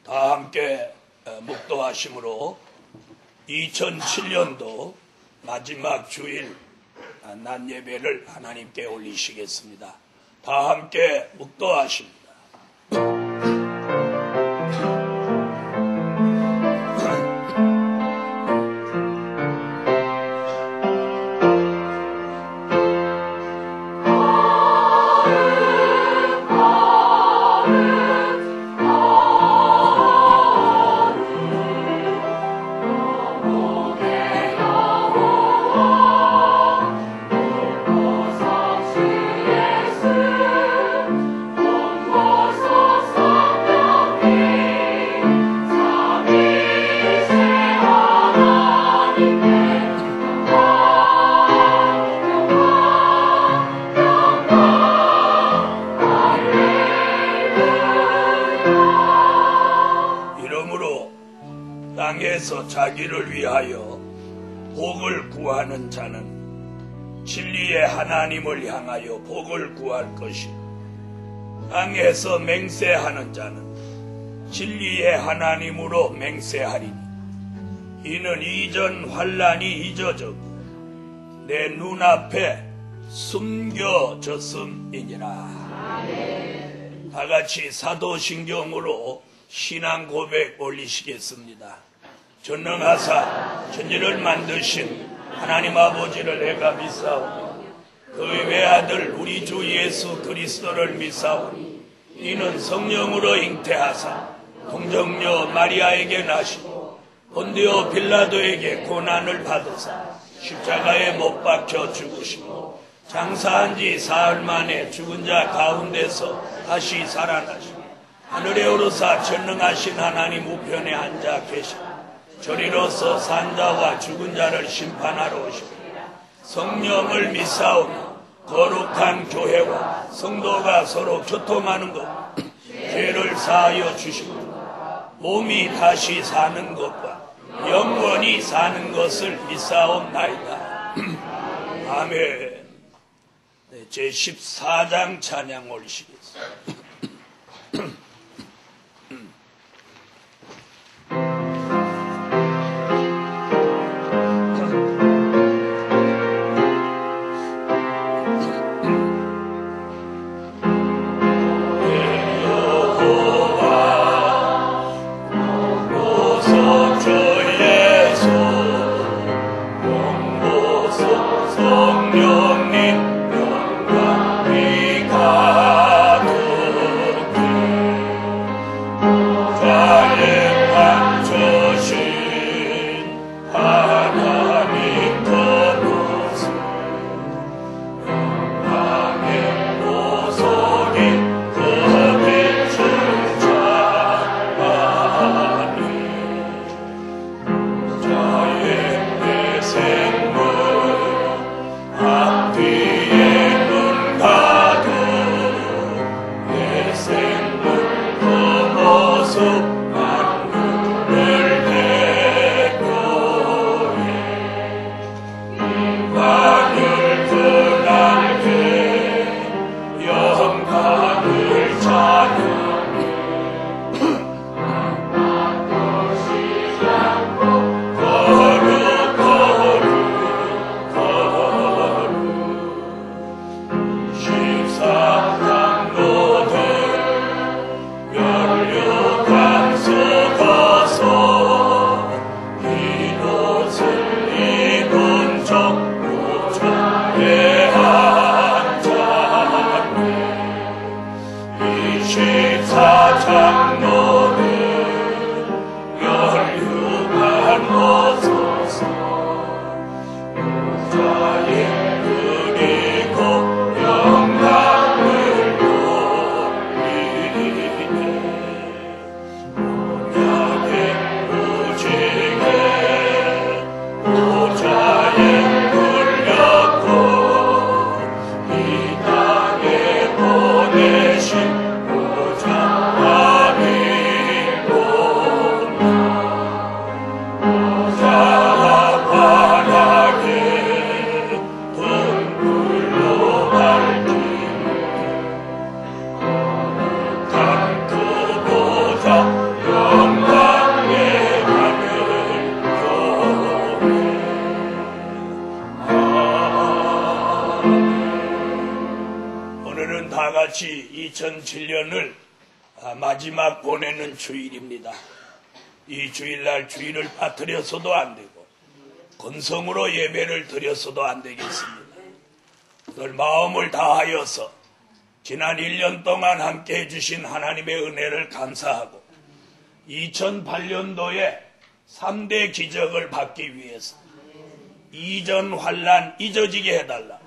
다 함께 묵도하심으로 2007년도 마지막 주일 낮 예배를 하나님께 올리시겠습니다. 다 함께 묵도하십니다. 땅에서 자기를 위하여 복을 구하는 자는 진리의 하나님을 향하여 복을 구할 것이요 땅에서 맹세하는 자는 진리의 하나님으로 맹세하리니 이는 이전 환난이 잊어졌고 내 눈앞에 숨겨졌음이니라. 다같이 사도신경으로 신앙 고백 올리시겠습니다. 전능하사 천지를 만드신 하나님 아버지를 내가 믿사오니 그의 외아들 우리 주 예수 그리스도를 믿사오니 이는 성령으로 잉태하사 동정녀 마리아에게 나시고 본디오 빌라도에게 고난을 받으사 십자가에 못 박혀 죽으시고 장사한 지 사흘 만에 죽은 자 가운데서 다시 살아나시고 하늘에 오르사 전능하신 하나님 우편에 앉아 계시고 저리로서 산자와 죽은 자를 심판하러 오십니다. 성령을 믿사오니 거룩한 교회와 성도가 서로 교통하는 것 죄를 사하여 주시고 몸이 다시 사는 것과 영원히 사는 것을 믿사옵나이다. 아멘. 제14장 찬양 올리시겠습니다. 보내신 보좌 아멘. 다같이 2007년을 마지막 보내는 주일입니다. 이 주일날 주일을 빠뜨려서도 안되고 건성으로 예배를 드려서도 안되겠습니다. 오늘 마음을 다하여서 지난 1년 동안 함께 해주신 하나님의 은혜를 감사하고 2008년도에 3대 기적을 받기 위해서 이전 환난 잊어지게 해달라.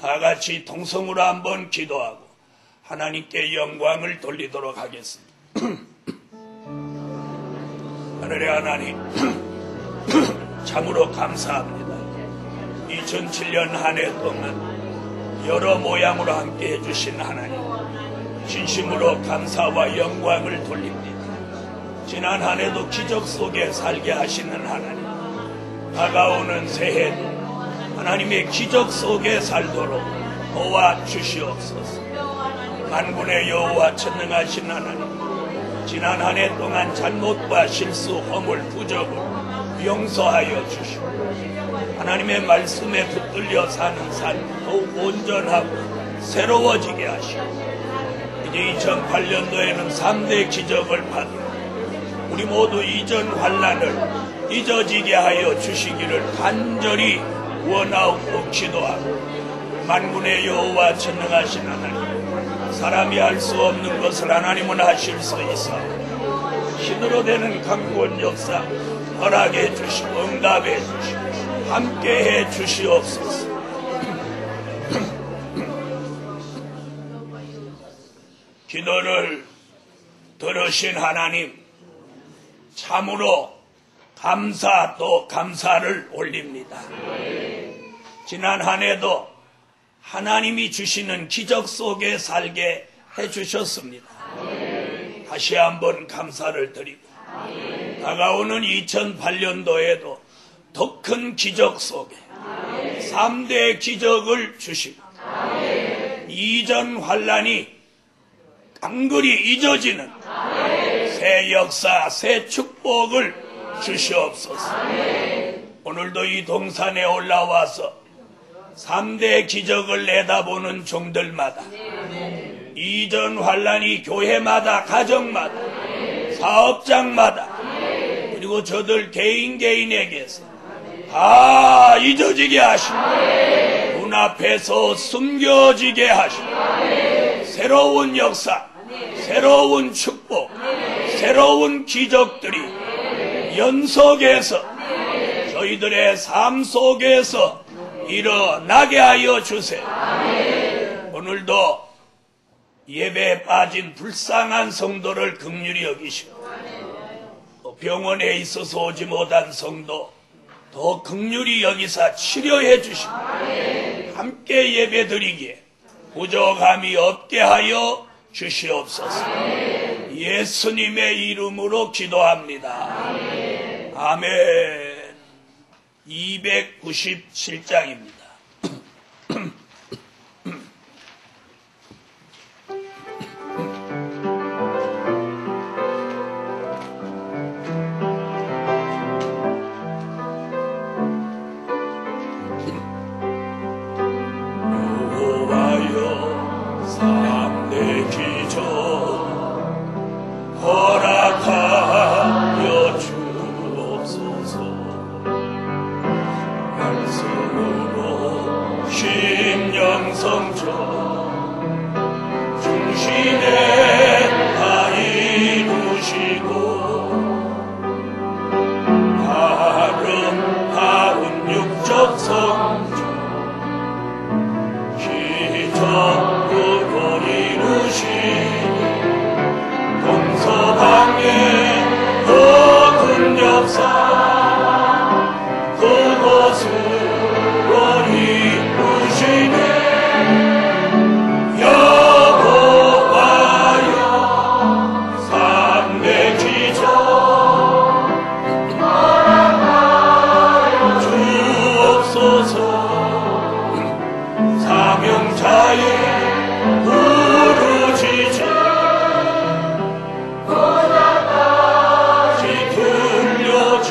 다같이 통성으로 한번 기도하고 하나님께 영광을 돌리도록 하겠습니다. 하늘의 하나님, 참으로 감사합니다. 2007년 한 해 동안 여러 모양으로 함께 해주신 하나님, 진심으로 감사와 영광을 돌립니다. 지난 한 해도 기적 속에 살게 하시는 하나님, 다가오는 새해도 하나님의 기적 속에 살도록 도와주시옵소서. 만군의 여호와 전능하신 하나님, 지난 한 해 동안 잘못과 실수, 허물, 부족을 용서하여 주시고 하나님의 말씀에 붙들려 사는 삶 더욱 온전하고 새로워지게 하시고 이제 2008년도에는 3대 기적을 받으며 우리 모두 이전 환난을 잊어지게 하여 주시기를 간절히 원하고 기도하고 만군의 여호와 전능하신 하나님, 사람이 할 수 없는 것을 하나님은 하실 수 있어 힘으로 되는 강권 역사 허락해 주시고 응답해 주시고 함께해 주시옵소서. 기도를 들으신 하나님, 참으로 감사 또 감사를 올립니다. 지난 한 해도 하나님이 주시는 기적 속에 살게 해주셨습니다. 다시 한번 감사를 드리고 다가오는 2008년도에도 더 큰 기적 속에 3대 기적을 주시고 이전 환난이 깡그리 잊어지는 새 역사, 새 축복을 주시옵소서. 오늘도 이 동산에 올라와서 3대 기적을 내다보는 종들마다 이전 환난이 교회마다, 가정마다, 사업장마다, 그리고 저들 개인에게서 다 잊어지게 하시고 눈앞에서 숨겨지게 하시고 새로운 역사, 새로운 축복, 새로운 기적들이 연속해서 저희들의 삶 속에서 일어나게 하여 주세요. 오늘도 예배에 빠진 불쌍한 성도를 긍휼히 여기시고 또 병원에 있어서 오지 못한 성도 더 긍휼히 여기사 치료해 주시고 함께 예배 드리기에 부족함이 없게 하여 주시옵소서. 예수님의 이름으로 기도합니다. 아멘. 297장입니다. 허락하여 주옵소서. 말씀으로 심령성전 중심에 다 이루시고 아름다운 육적 성전 기적으로 이루시고 동서방에 더 큰 역사 그곳으로 이루시네. 여호와여 삼대 기적 허락하여 주옵소서. 사명자의 부르짖음 들려지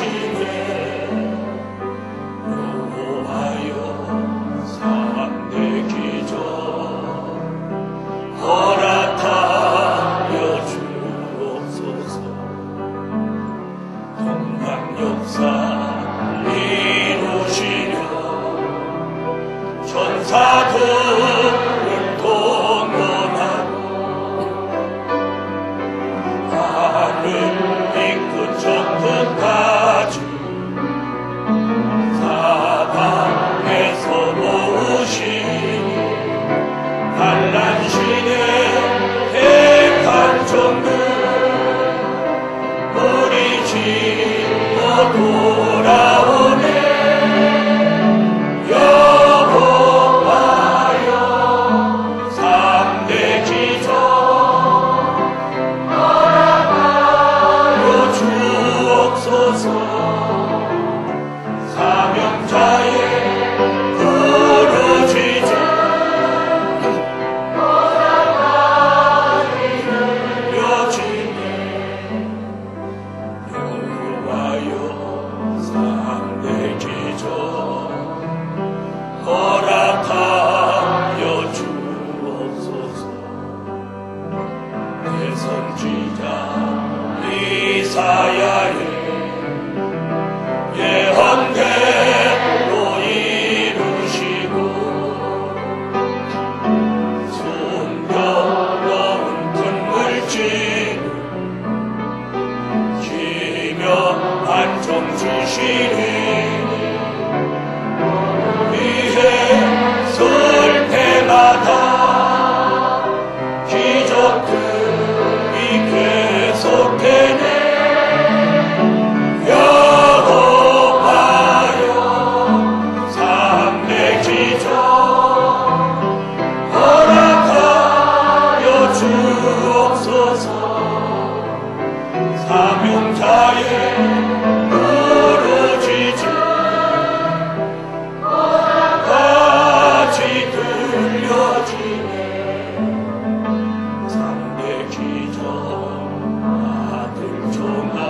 돌아오네 여호와여 삼대 기적 허락하여 주옵소서 사명자의 부르짖음 들려지네 여호와여 삼대 기적 허락하여 주옵소서 내 선지자 이사야의 예언대로 이루시고 숨겨놓은 큰 물질을 기묘한 종 주시니 이해 설 때마다 기적들이 계속되네 여호와여 삼대 기적 허락하여 주옵소서 사명자의 부르짖음 같이 들려지네 삼대 기적 아들 종아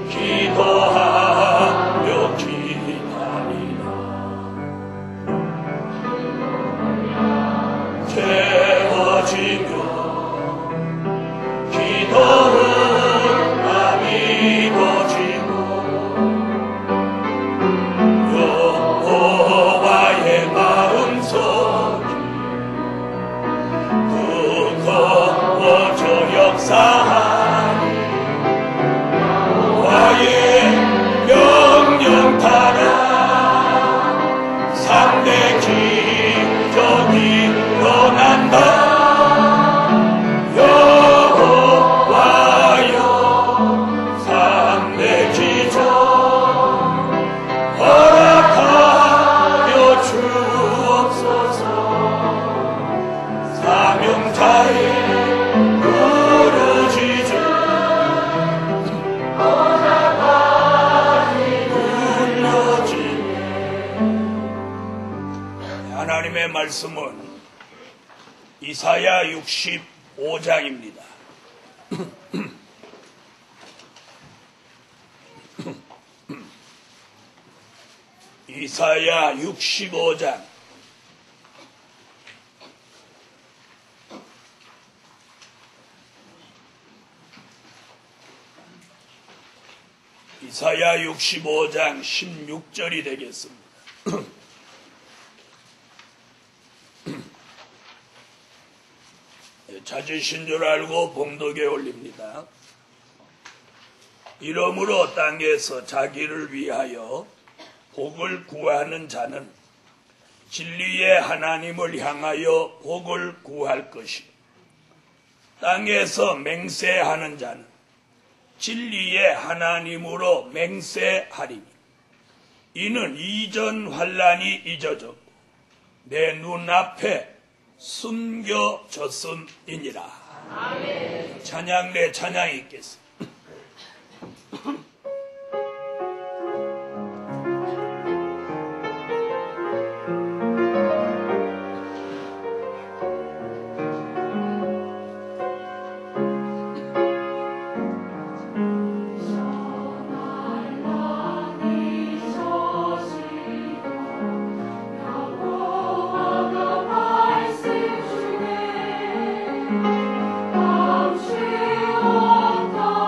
기도하며 기다리라 채워지며 기도는 밤이 이루어지고 여호와의 마음속이 뜨거워져 역사하니 와의 명령 따라 삼대 기적이 일어난다 여호와여 삼대 기적 허락하여 주옵소서 사명자의 부르짖음 하나님의 말씀은 이사야 65장입니다. 이사야 65장 이사야 65장 16절이 되겠습니다. 찾으신 줄 알고 봉독에 올립니다. 이러므로 땅에서 자기를 위하여 복을 구하는 자는 진리의 하나님을 향하여 복을 구할 것이요 땅에서 맹세하는 자는 진리의 하나님으로 맹세하리니 이는 이전 환난이 잊어졌고 내 눈앞에 숨겨졌음이니라. 아멘. 찬양 내 찬양이 있겠습니다. 감시 없다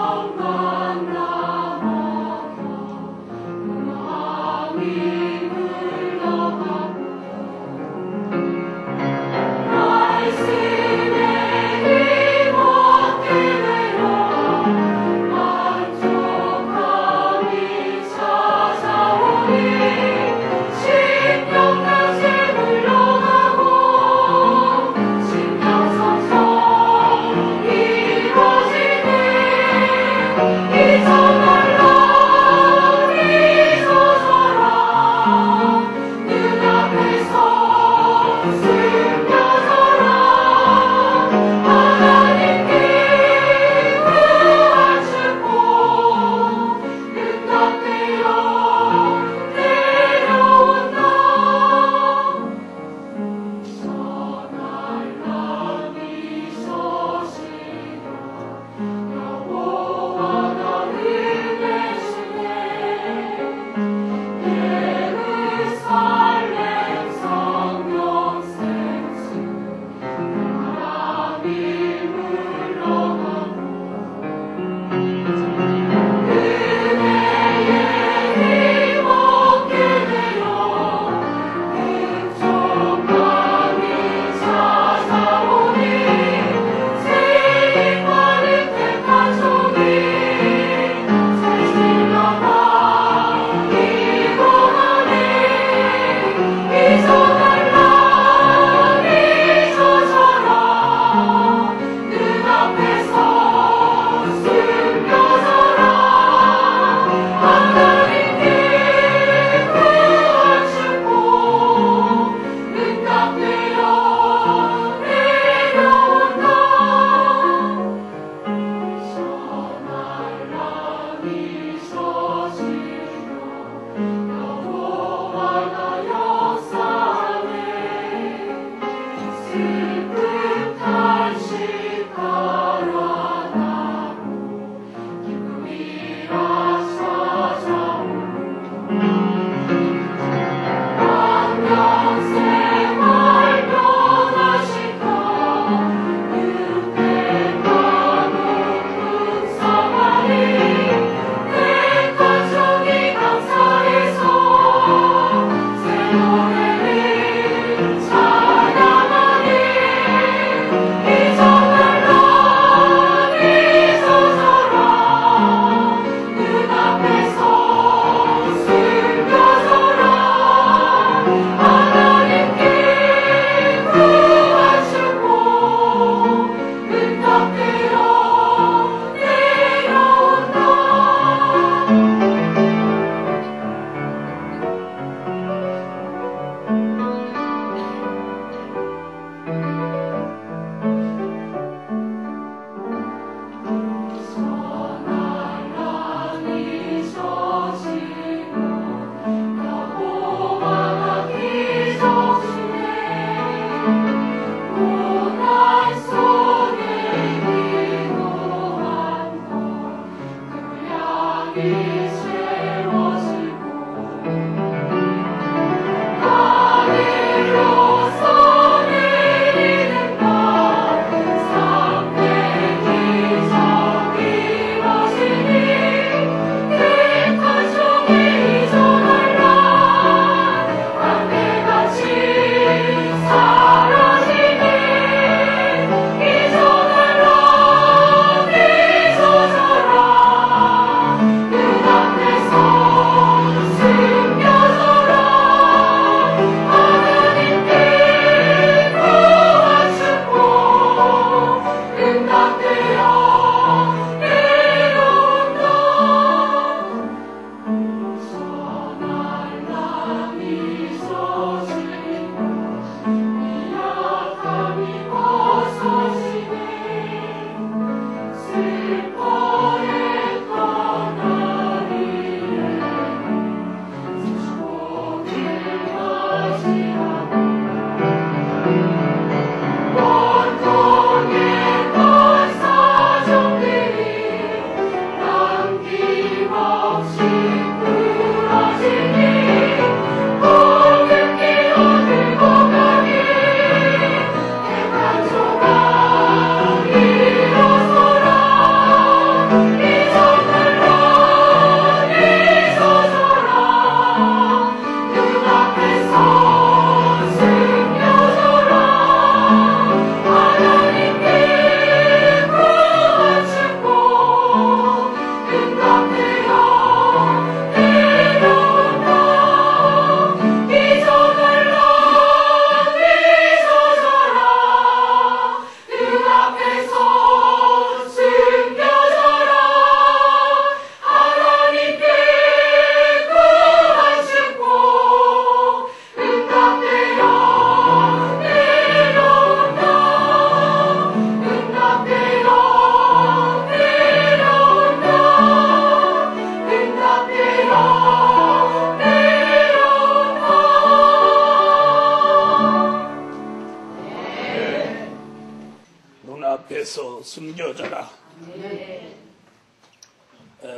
눈앞에서 숨겨져라.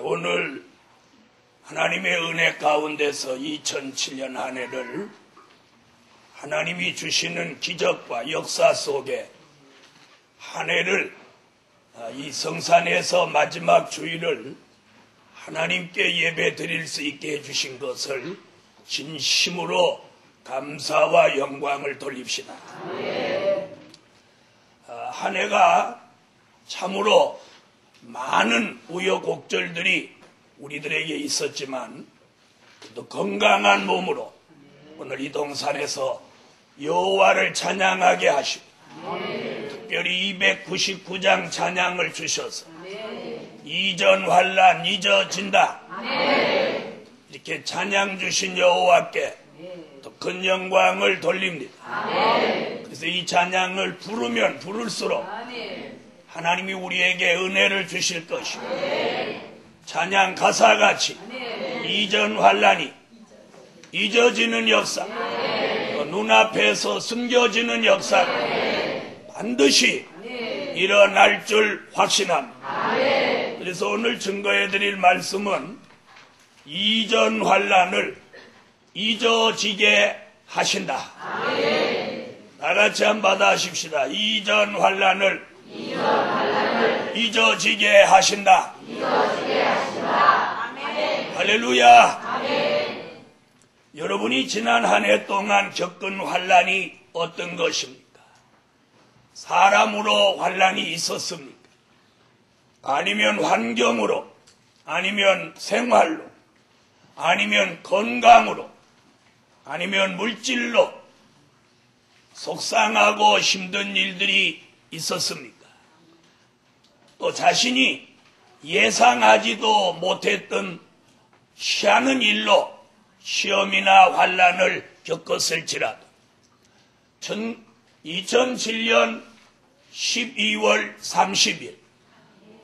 오늘 하나님의 은혜 가운데서 2007년 한 해를 하나님이 주시는 기적과 역사 속에 한 해를 이 성산에서 마지막 주일을 하나님께 예배 드릴 수 있게 해주신 것을 진심으로 감사와 영광을 돌립시다. 한 해가 참으로 많은 우여곡절들이 우리들에게 있었지만 또 건강한 몸으로 오늘 이 동산에서 여호와를 찬양하게 하시고 특별히 299장 찬양을 주셔서 이전 환난 잊어진다 이렇게 찬양 주신 여호와께 또 큰 영광을 돌립니다. 그래서 이 찬양을 부르면 부를수록 하나님이 우리에게 은혜를 주실 것이고 찬양 가사같이 이전 환난이 잊어지는 역사 눈앞에서 숨겨지는 역사가 반드시 일어날 줄 확신합니다. 그래서 오늘 증거해드릴 말씀은 이전 환난을 잊어지게 하신다. 다같이 한번 받아하십시다. 이전 환난을 잊어지게 하신다. 할렐루야. 여러분이 지난 한 해 동안 겪은 환난이 어떤 것입니까? 사람으로 환난이 있었습니까? 아니면 환경으로, 아니면 생활로, 아니면 건강으로, 아니면 물질로 속상하고 힘든 일들이 있었습니까? 또 자신이 예상하지도 못했던 희한한 일로 시험이나 환난을 겪었을지라도 2007년 12월 30일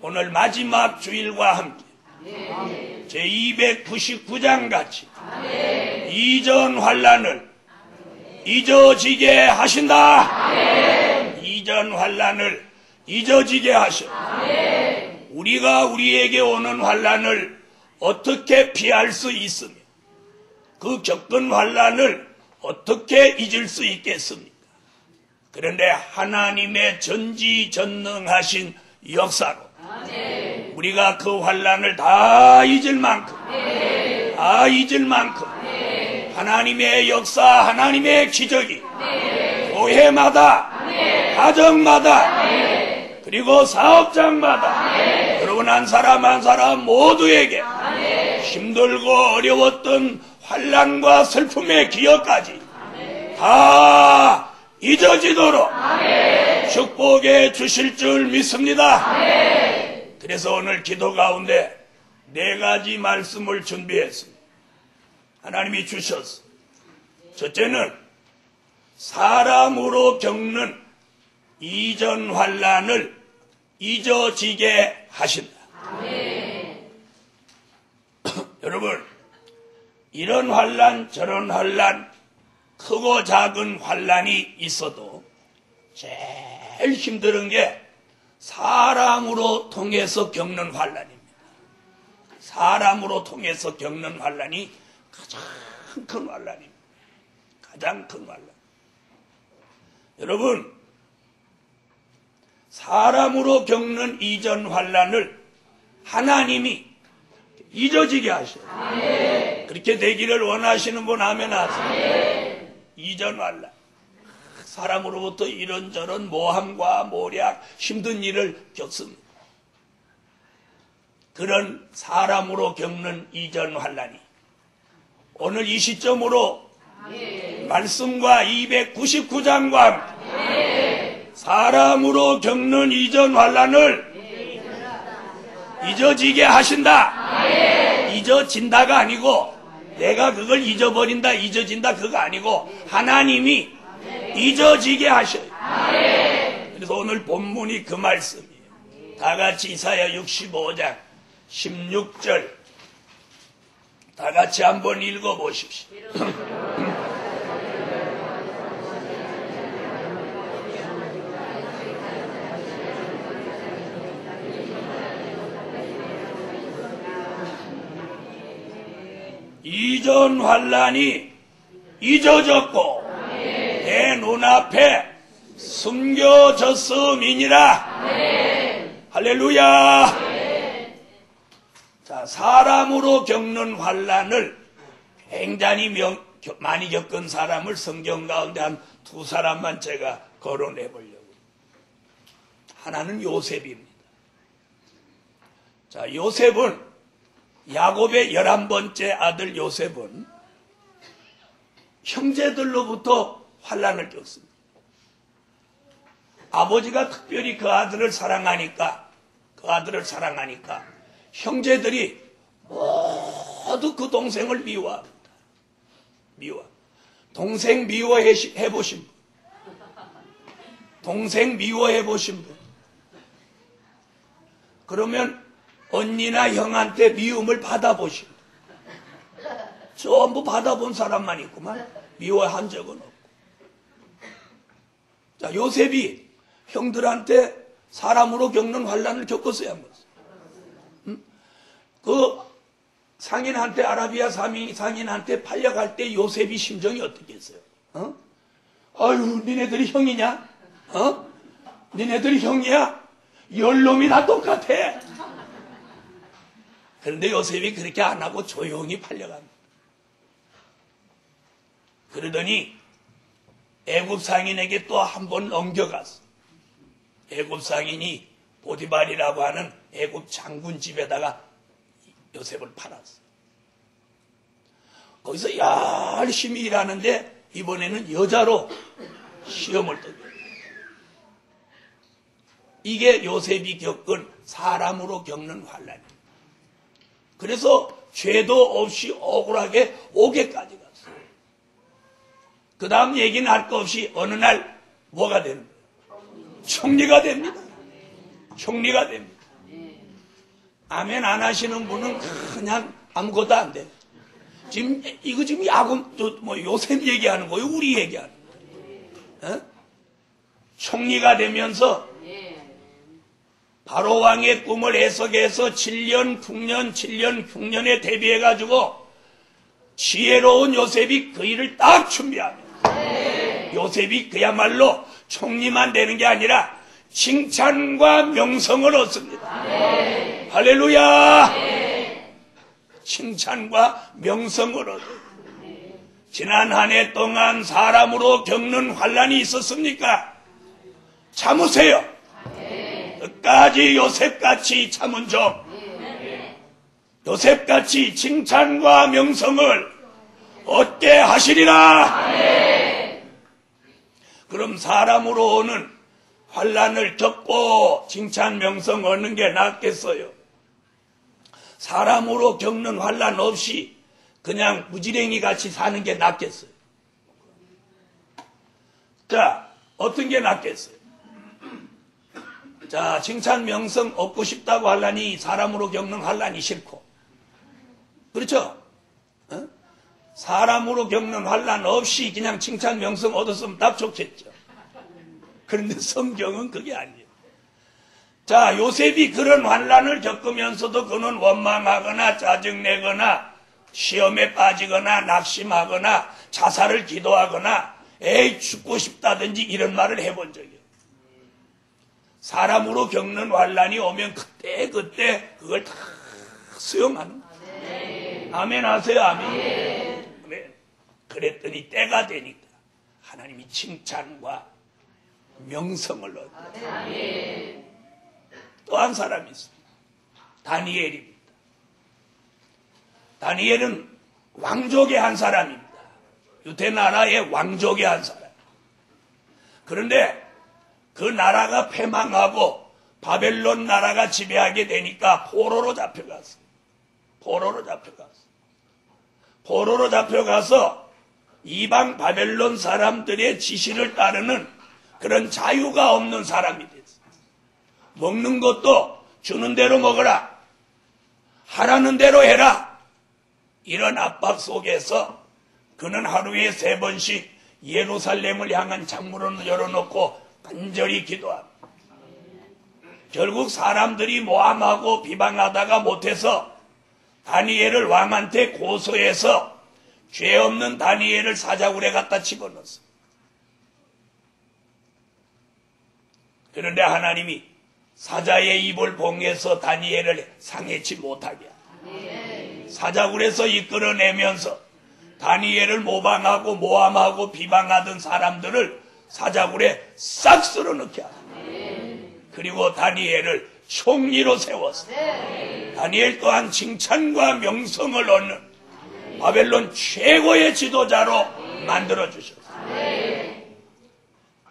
오늘 마지막 주일과 함께 제299장 같이 이전 환난을 잊어지게 하신다. 이전 환난을 잊어지게 하셔. 우리가 우리에게 오는 환난을 어떻게 피할 수 있으며 그 겪은 환난을 어떻게 잊을 수 있겠습니까? 그런데 하나님의 전지전능하신 역사로 우리가 그 환난을 다 잊을 만큼 하나님의 역사, 하나님의 기적이 교회마다 가정마다 그리고 사업장마다 여러분 한 사람 한 사람 모두에게 힘들고 어려웠던 환난과 슬픔의 기억까지 다 잊어지도록 축복해 주실 줄 믿습니다. 그래서 오늘 기도 가운데 4가지 말씀을 준비했습니다. 하나님이 주셨어. 첫째는 사람으로 겪는 이전 환난을 잊어지게 하신다. 여러분, 이런 환난 저런 환난 크고 작은 환난이 있어도 제일 힘든 게 사람으로 통해서 겪는 환난입니다. 사람으로 통해서 겪는 환난이 가장 큰 환난입니다. 가장 큰 환난. 여러분, 사람으로 겪는 이전 환난을 하나님이 잊어지게 하셔요. 그렇게 되기를 원하시는 분 아멘 하세요. 이전 환난. 사람으로부터 이런저런 모함과 모략, 힘든 일을 겪습니다. 그런 사람으로 겪는 이전 환난이 오늘 이 시점으로 말씀과 299장과 함께 사람으로 겪는 이전 환난을 잊어지게 하신다. 잊어진다가 아니고 내가 그걸 잊어버린다, 잊어진다 그거 아니고 하나님이 잊어지게 하셔요. 그래서 오늘 본문이 그 말씀이에요. 다 같이 이사야 65장 16절 다 같이 한번 읽어보십시오. 이전 환난이 잊어졌고 내 눈앞에 숨겨졌음이니라. 할렐루야. 자, 사람으로 겪는 환난을 굉장히 많이 겪은 사람을 성경 가운데 한 2사람만 제가 거론해 보려고. 하나는 요셉입니다. 자, 요셉은 야곱의 11번째 아들 요셉은 형제들로부터 환난을 겪습니다. 아버지가 특별히 그 아들을 사랑하니까 형제들이 모두 그 동생을 미워합니다. 동생 미워해 보신 분. 동생 미워해 보신 분. 그러면 언니나 형한테 미움을 받아보신 분. 전부 받아본 사람만 있구만. 미워한 적은 없고. 자, 요셉이 형들한테 사람으로 겪는 환난을 겪었어야 한 거죠. 그 상인한테, 아라비아 상인한테 팔려갈 때 요셉이 심정이 어떻겠어요? 아유, 니네들이 형이냐? 니네들이 형이야? 열놈이 다 똑같아. 그런데 요셉이 그렇게 안 하고 조용히 팔려갑니다. 그러더니 애굽 상인에게 또 한 번 넘겨갔어. 애굽 상인이 보디발이라고 하는 애굽 장군 집에다가 요셉을 팔았어. 거기서 열심히 일하는데 이번에는 여자로 시험을 떠요. 이게 요셉이 겪은 사람으로 겪는 환난이에요. 그래서 죄도 없이 억울하게 옥에까지 갔어요. 그 다음 얘기는 할 거 없이 어느 날 뭐가 되는 거예요? 총리가 됩니다. 총리가 됩니다. 아멘 안 하시는 분은 그냥 아무것도 안 돼요. 지금 야곱 요셉 얘기하는 거예요? 우리 얘기하는 거예요? 총리가 되면서 바로 왕의 꿈을 해석해서 7년, 9년, 7년, 6년에 대비해가지고 지혜로운 요셉이 그 일을 딱 준비합니다. 요셉이 그야말로 총리만 되는 게 아니라 칭찬과 명성을 얻습니다. 할렐루야! 칭찬과 명성을 얻어요. 지난 한 해 동안 사람으로 겪는 환난이 있었습니까? 참으세요. 끝까지 요셉같이 참은 점, 요셉같이 칭찬과 명성을 얻게 하시리라. 그럼 사람으로 오는 환난을 겪고 칭찬 명성 얻는 게 낫겠어요? 사람으로 겪는 환난 없이 그냥 무지랭이 같이 사는 게 낫겠어요? 자, 어떤 게 낫겠어요? 자, 칭찬 명성 얻고 싶다고 하려니 사람으로 겪는 환난이 싫고, 그렇죠? 어? 사람으로 겪는 환난 없이 그냥 칭찬 명성 얻었으면 딱 좋겠죠. 그런데 성경은 그게 아니에요. 자, 요셉이 그런 환난을 겪으면서도 그는 원망하거나 짜증내거나 시험에 빠지거나 낙심하거나 자살을 기도하거나 에이 죽고 싶다든지 이런 말을 해본 적이 없어요. 사람으로 겪는 환난이 오면 그때 그걸 다 수용하는 거예요. 아멘 하세요. 아멘. 아멘. 그랬더니 때가 되니까 하나님이 칭찬과 명성을 얻어요. 또 한 사람이 있습니다. 다니엘입니다. 다니엘은 왕족의 한 사람입니다. 유대나라의 왕족의 한 사람. 그런데 그 나라가 패망하고 바벨론 나라가 지배하게 되니까 포로로 잡혀갔어요. 포로로 잡혀가서 이방 바벨론 사람들의 지시를 따르는 그런 자유가 없는 사람이 됐어요. 먹는 것도 주는 대로 먹어라. 하라는 대로 해라. 이런 압박 속에서 그는 하루에 3번씩 예루살렘을 향한 창문을 열어놓고 간절히 기도합니다. 결국 사람들이 모함하고 비방하다가 못해서 다니엘을 왕한테 고소해서 죄 없는 다니엘을 사자굴에 갖다 집어넣었어요. 그런데 하나님이 사자의 입을 봉해서 다니엘을 상해치 못하게 사자굴에서 이끌어내면서 다니엘을 모방하고 모함하고 비방하던 사람들을 사자굴에 싹 쓸어넣게 하고 그리고 다니엘을 총리로 세웠어. 다니엘 또한 칭찬과 명성을 얻는 바벨론 최고의 지도자로 만들어주셨어요.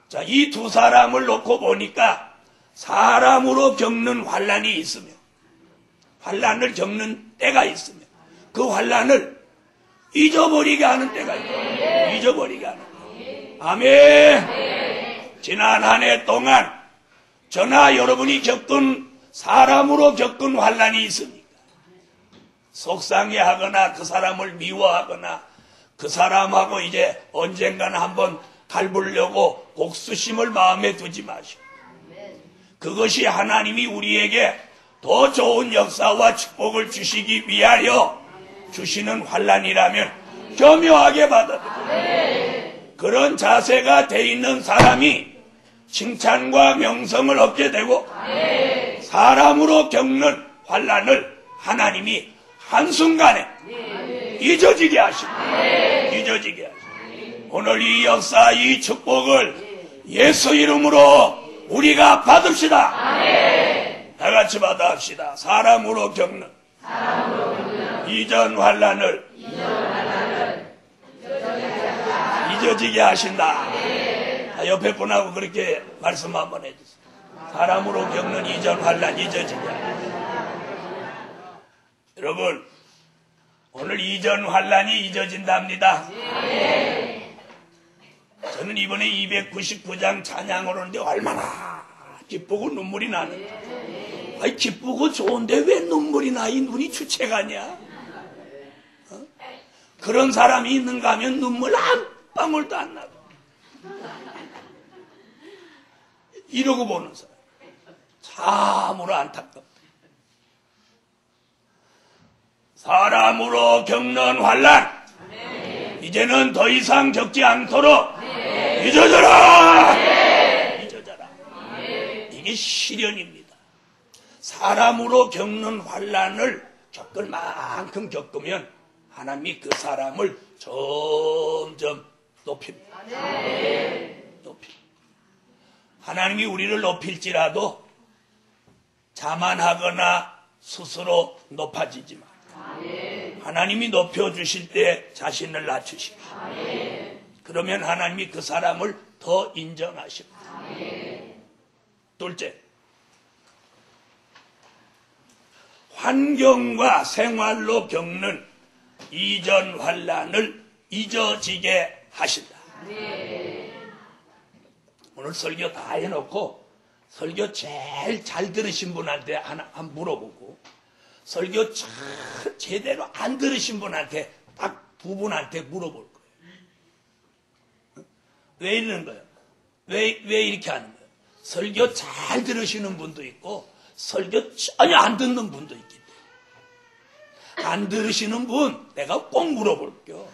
자, 이 두 사람을 놓고 보니까 사람으로 겪는 환난이 있으며 환난을 겪는 때가 있으며 그 환난을 잊어버리게 하는 때가 있어요. 잊어버리게 하는 때가. 아멘. 지난 한 해 동안 저나 여러분이 겪은 사람으로 겪은 환난이 있습니까? 속상해하거나 그 사람을 미워하거나 그 사람하고 이제 언젠가는 한번 갈보려고 복수심을 마음에 두지 마시고 그것이 하나님이 우리에게 더 좋은 역사와 축복을 주시기 위하여 주시는 환난이라면 겸허하게 받아들여요. 그런 자세가 돼 있는 사람이 칭찬과 명성을 얻게 되고 사람으로 겪는 환난을 하나님이 한순간에 잊어지게 하십니다. 잊어지게 하십니다. 오늘 이 역사, 이 축복을 예수 이름으로 우리가 받읍시다. 다 같이 받아합시다. 사람으로 겪는 이전 환난을 잊어지게 하신다. 옆에 분하고 그렇게 말씀 한번 해주세요. 사람으로 겪는 이전 환난 잊어지게 하신다. 여러분, 오늘 이전 환난이 잊어진답니다. 저는 이번에 299장 찬양을 하는데 얼마나 기쁘고 눈물이 나는데, 아니 기쁘고 좋은데 왜 눈물이 나? 이 눈이 주체가냐? 그런 사람이 있는가 하면 눈물 한 방울도 안 나고 이러고 보는 사람. 참으로 안타깝다. 사람으로 겪는 환난 이제는 더 이상 겪지 않도록 잊어져라. 잊어져라. 이게 시련입니다. 사람으로 겪는 환난을 겪을 만큼 겪으면 하나님이 그 사람을 점점 높입니다. 높입니다. 하나님이 우리를 높일지라도 자만하거나 스스로 높아지지만 하나님이 높여주실 때 자신을 낮추십시오. 그러면 하나님이 그 사람을 더 인정하십니다. 둘째, 환경과 생활로 겪는 이전 환난을 잊어지게 하신다. 오늘 설교 다 해놓고 설교 제일 잘 들으신 분한테 하나 물어보고 설교 제대로 안 들으신 분한테 딱 두 분한테 물어볼 거예요. 왜 이러는 거예요? 왜 이렇게 하는 거예요? 설교 잘 들으시는 분도 있고 설교 전혀 안 듣는 분도 있기 때문에 안 들으시는 분 내가 꼭 물어볼게요.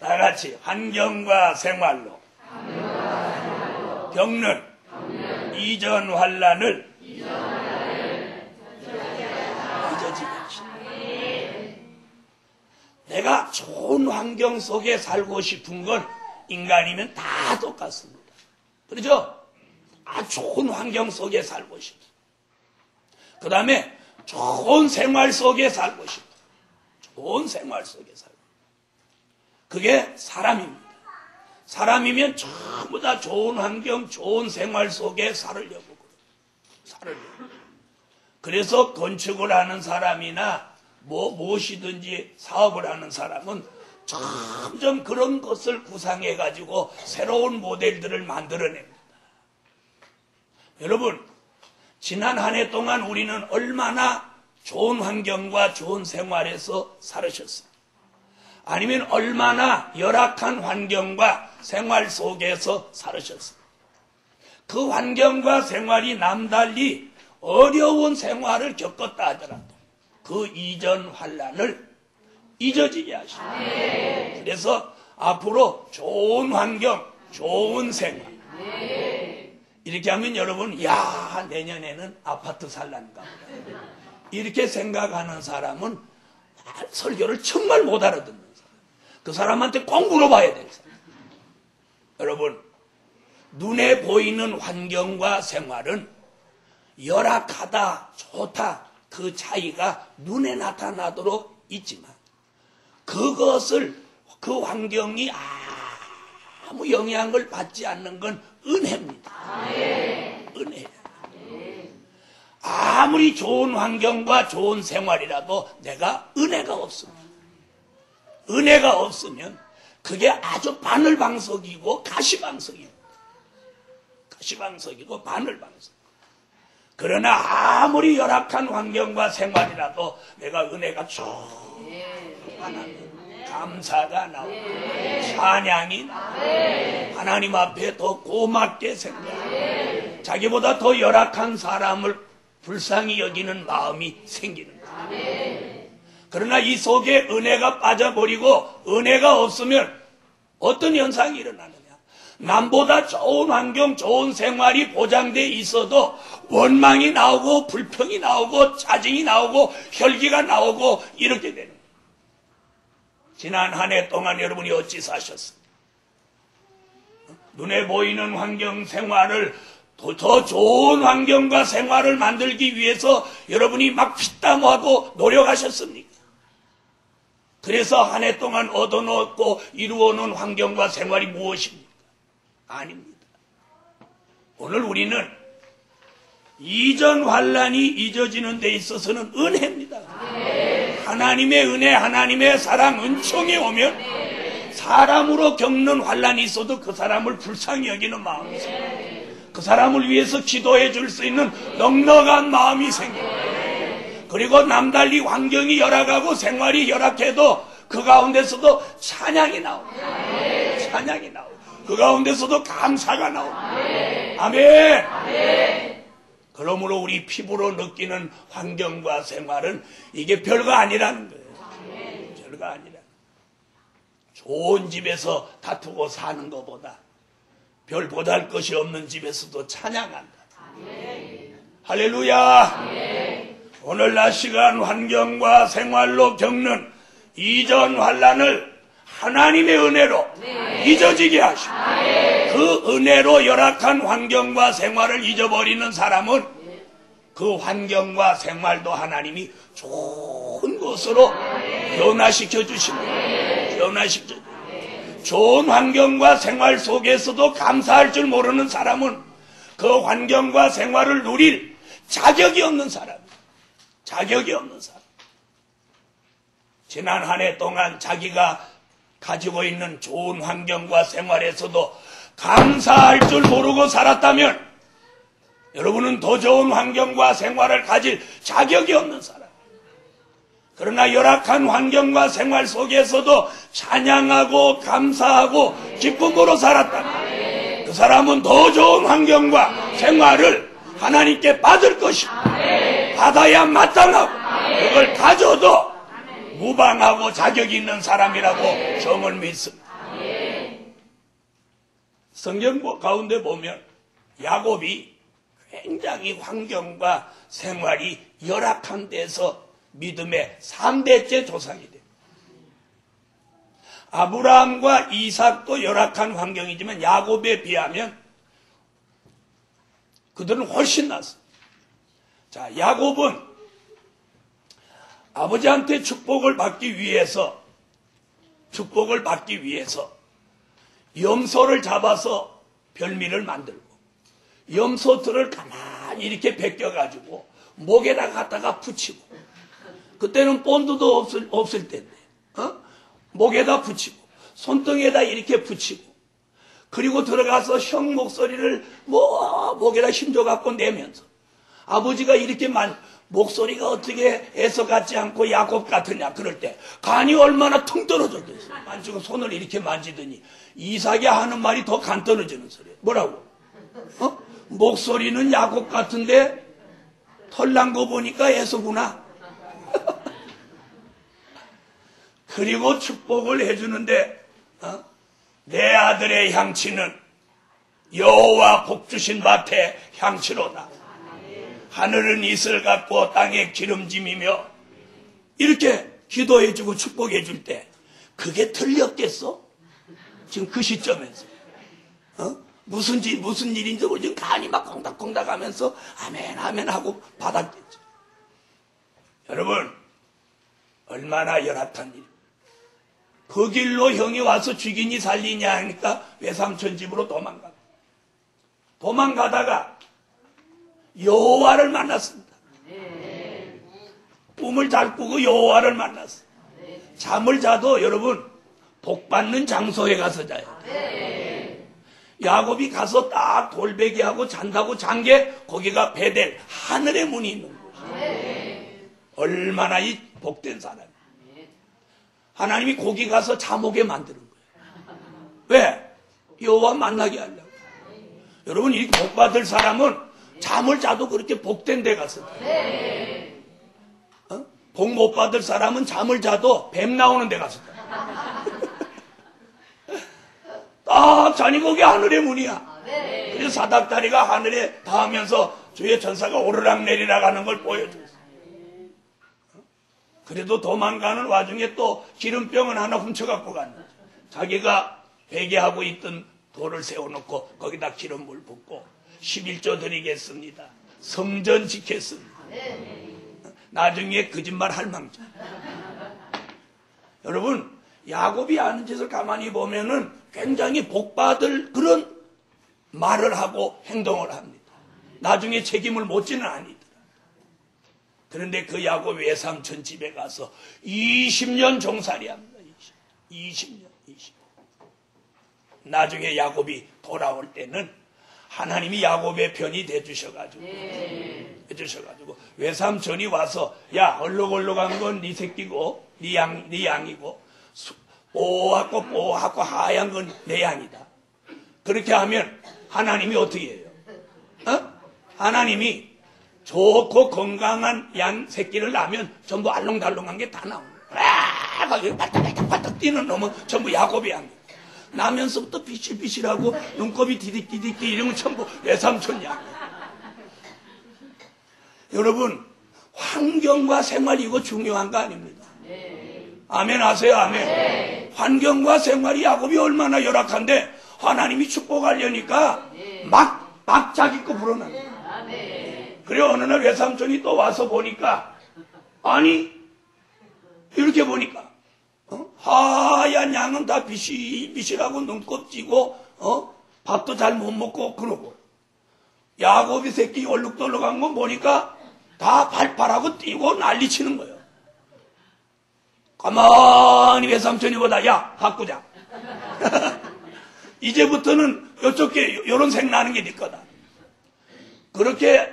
다 같이 환경과 생활로 겪는 이전 환난을 잊어지게 하시다. 내가 좋은 환경 속에 살고 싶은 건 인간이면 다 똑같습니다. 그렇죠? 좋은 환경 속에 살고 싶어. 그 다음에 좋은 생활 속에 살고 싶어. 좋은 생활 속에 살고. 그게 사람입니다. 사람이면 전부 다 좋은 환경, 좋은 생활 속에 살으려고. 그래서 건축을 하는 사람이나 무엇이든지 사업을 하는 사람은 점점 그런 것을 구상해가지고 새로운 모델들을 만들어냅니다. 여러분, 지난 한 해 동안 우리는 얼마나 좋은 환경과 좋은 생활에서 살으셨어요? 아니면 얼마나 열악한 환경과 생활 속에서 살으셨어요? 그 환경과 생활이 남달리 어려운 생활을 겪었다 하더라도 그 이전 환난을 잊어지게 하십니다. 그래서 앞으로 좋은 환경, 좋은 생활 이렇게 하면 여러분, 야, 내년에는 아파트 살란가 보다. 이렇게 생각하는 사람은 설교를 정말 못 알아듣는 사람. 그 사람한테 꼭 물어봐야 될 사람. 여러분, 눈에 보이는 환경과 생활은 열악하다, 좋다, 그 차이가 눈에 나타나도록 있지만 그것을, 그 환경이 아무 영향을 받지 않는 건 은혜입니다. 은혜. 아무리 좋은 환경과 좋은 생활이라도 내가 은혜가 없습니다. 은혜가 없으면 그게 아주 바늘방석이고 가시방석입니다. 가시방석이고 바늘방석. 그러나 아무리 열악한 환경과 생활이라도 내가 은혜가 충만하면 감사가 나오고 찬양이 나오고 하나님 앞에 더 고맙게 생각하고 자기보다 더 열악한 사람을 불쌍히 여기는 마음이 생기는 거예요. 그러나 이 속에 은혜가 빠져버리고 은혜가 없으면 어떤 현상이 일어나느냐? 남보다 좋은 환경, 좋은 생활이 보장돼 있어도 원망이 나오고 불평이 나오고 짜증이 나오고 혈기가 나오고 이렇게 되는 거예요. 지난 한 해 동안 여러분이 어찌 사셨습니까? 눈에 보이는 환경, 생활을 더 좋은 환경과 생활을 만들기 위해서 여러분이 막 피땀하고 노력하셨습니까? 그래서 한 해 동안 얻어놓고 이루어놓은 환경과 생활이 무엇입니까? 아닙니다. 오늘 우리는 이전 환난이 잊어지는 데 있어서는 은혜입니다. 하나님의 은혜, 하나님의 사랑, 은총이 오면 사람으로 겪는 환난이 있어도 그 사람을 불쌍히 여기는 마음이 생겨요. 그 사람을 위해서 기도해 줄 수 있는 넉넉한 마음이 생겨요. 그리고 남달리 환경이 열악하고 생활이 열악해도 그 가운데서도 찬양이 나옵니다. 찬양이 나오고 그 가운데서도 감사가 나옵니다. 아멘. 그러므로 우리 피부로 느끼는 환경과 생활은 이게 별거 아니라는 거예요. 별거 아니라. 좋은 집에서 다투고 사는 것보다 별 보잘 것이 없는 집에서도 찬양한다. 할렐루야. 오늘 낮 시간 환경과 생활로 겪는 이전 환난을 하나님의 은혜로 잊어지게 하시고 그 은혜로 열악한 환경과 생활을 잊어버리는 사람은 그 환경과 생활도 하나님이 좋은 것으로 변화시켜 주십니다. 변화시켜 주십니다. 좋은 환경과 생활 속에서도 감사할 줄 모르는 사람은 그 환경과 생활을 누릴 자격이 없는 사람입니다. 자격이 없는 사람. 지난 한 해 동안 자기가 가지고 있는 좋은 환경과 생활에서도 감사할 줄 모르고 살았다면 여러분은 더 좋은 환경과 생활을 가질 자격이 없는 사람. 그러나 열악한 환경과 생활 속에서도 찬양하고 감사하고 기쁨으로 살았다면 그 사람은 더 좋은 환경과 생활을 하나님께 받을 것이고 받아야 마땅하고 그걸 가져도 무방하고 자격이 있는 사람이라고 정을 믿습니다. 성경 가운데 보면 야곱이 굉장히 환경과 생활이 열악한 데서 믿음의 3대째 조상이 됩니다. 아브라함과 이삭도 열악한 환경이지만 야곱에 비하면 그들은 훨씬 낫습니다. 자, 야곱은 아버지한테 축복을 받기 위해서 염소를 잡아서 별미를 만들고 염소들을 가만히 이렇게 벗겨가지고 목에다 갖다가 붙이고 그때는 본드도 없을 때인데 목에다 붙이고 손등에다 이렇게 붙이고 그리고 들어가서 형 목소리를 목에다 힘줘갖고 내면서 아버지가 이렇게 목소리가 어떻게 에서 같지 않고 야곱 같으냐 그럴 때 간이 얼마나 퉁 떨어졌겠어. 만지고 손을 이렇게 만지더니 이삭이 하는 말이 더 간 떨어지는 소리야. 뭐라고? 목소리는 야곱 같은데 털난 거 보니까 에서구나. 그리고 축복을 해주는데 내 아들의 향치는 여호와 복 주신 밭의 향치로다. 하늘은 이슬 같고 땅에 기름짐이며 이렇게 기도해주고 축복해줄 때 그게 틀렸겠어? 지금 그 시점에서 무슨 일인지 모르지 간이 막 콩닥콩닥 하면서 아멘 아멘 하고 받았겠죠. 여러분 얼마나 열악한 일. 그 길로 형이 와서 죽이니 살리냐 하니까 외삼촌 집으로 도망가다가 여호와를 만났습니다. 꿈을 잘 꾸고 여호와를 만났어요. 잠을 자도 여러분 복 받는 장소에 가서 자요. 야곱이 가서 딱 돌베개하고 잔다고 잔 게 거기가 베델 하늘의 문이 있는 거예요. 얼마나 이 복된 사람이에요. 하나님이 거기 가서 잠 오게 만드는 거예요. 왜? 여호와 만나게 하려고. 여러분 이 복 받을 사람은 잠을 자도 그렇게 복된 데 가서 복 못 받을 사람은 잠을 자도 뱀 나오는 데 가서 딱 자니 거기 하늘의 문이야. 그래서 사닥다리가 하늘에 닿으면서 주의 천사가 오르락내리락 하는 걸 보여줬어. 그래도 도망가는 와중에 또 기름병을 하나 훔쳐갖고 갔는데 자기가 베개하고 있던 돌을 세워놓고 거기다 기름물 붓고 11조 드리겠습니다. 성전 지켰습니다. 나중에 거짓말 할 망정. 여러분 야곱이 하는 짓을 가만히 보면은 굉장히 복받을 그런 말을 하고 행동을 합니다. 나중에 책임을 못 지는 아니더라. 그런데 그 야곱 외삼촌 집에 가서 20년 종살이 합니다. 20년. 나중에 야곱이 돌아올 때는 하나님이 야곱의 편이 돼주셔가지고 외삼촌이 와서 야 얼룩얼룩한 건 네 새끼고 네 양이고 뽀얗고 하얀 건 내 양이다. 그렇게 하면 하나님이 어떻게 해요? 하나님이 좋고 건강한 양 새끼를 낳으면 전부 알롱달롱한 게 다 나오는 거야. 막 발딱발딱 뛰는 놈은 전부 야곱의 양. 나면서부터 비실비실하고 눈곱이 디딕디딕 이러면 전부 외삼촌 양. 여러분, 환경과 생활 이거 중요한 거 아닙니다. 아멘 하세요. 아멘. 환경과 생활이 야곱이 얼마나 열악한데 하나님이 축복하려니까 막 자기 거 불어나는 거예요. 그래 어느 날 외삼촌이 또 와서 보니까 아니 이렇게 보니까 하얀 양은 다 비실비실하고 눈곱 찌고 밥도 잘 못 먹고 그러고 야곱이 새끼 얼룩덜룩한 거 보니까 다 발발하고 뛰고 난리치는 거예요. 가만히 외삼촌이 보다 야 바꾸자. 이제부터는 요쪽 요런 색 나는 게 네 거다. 그렇게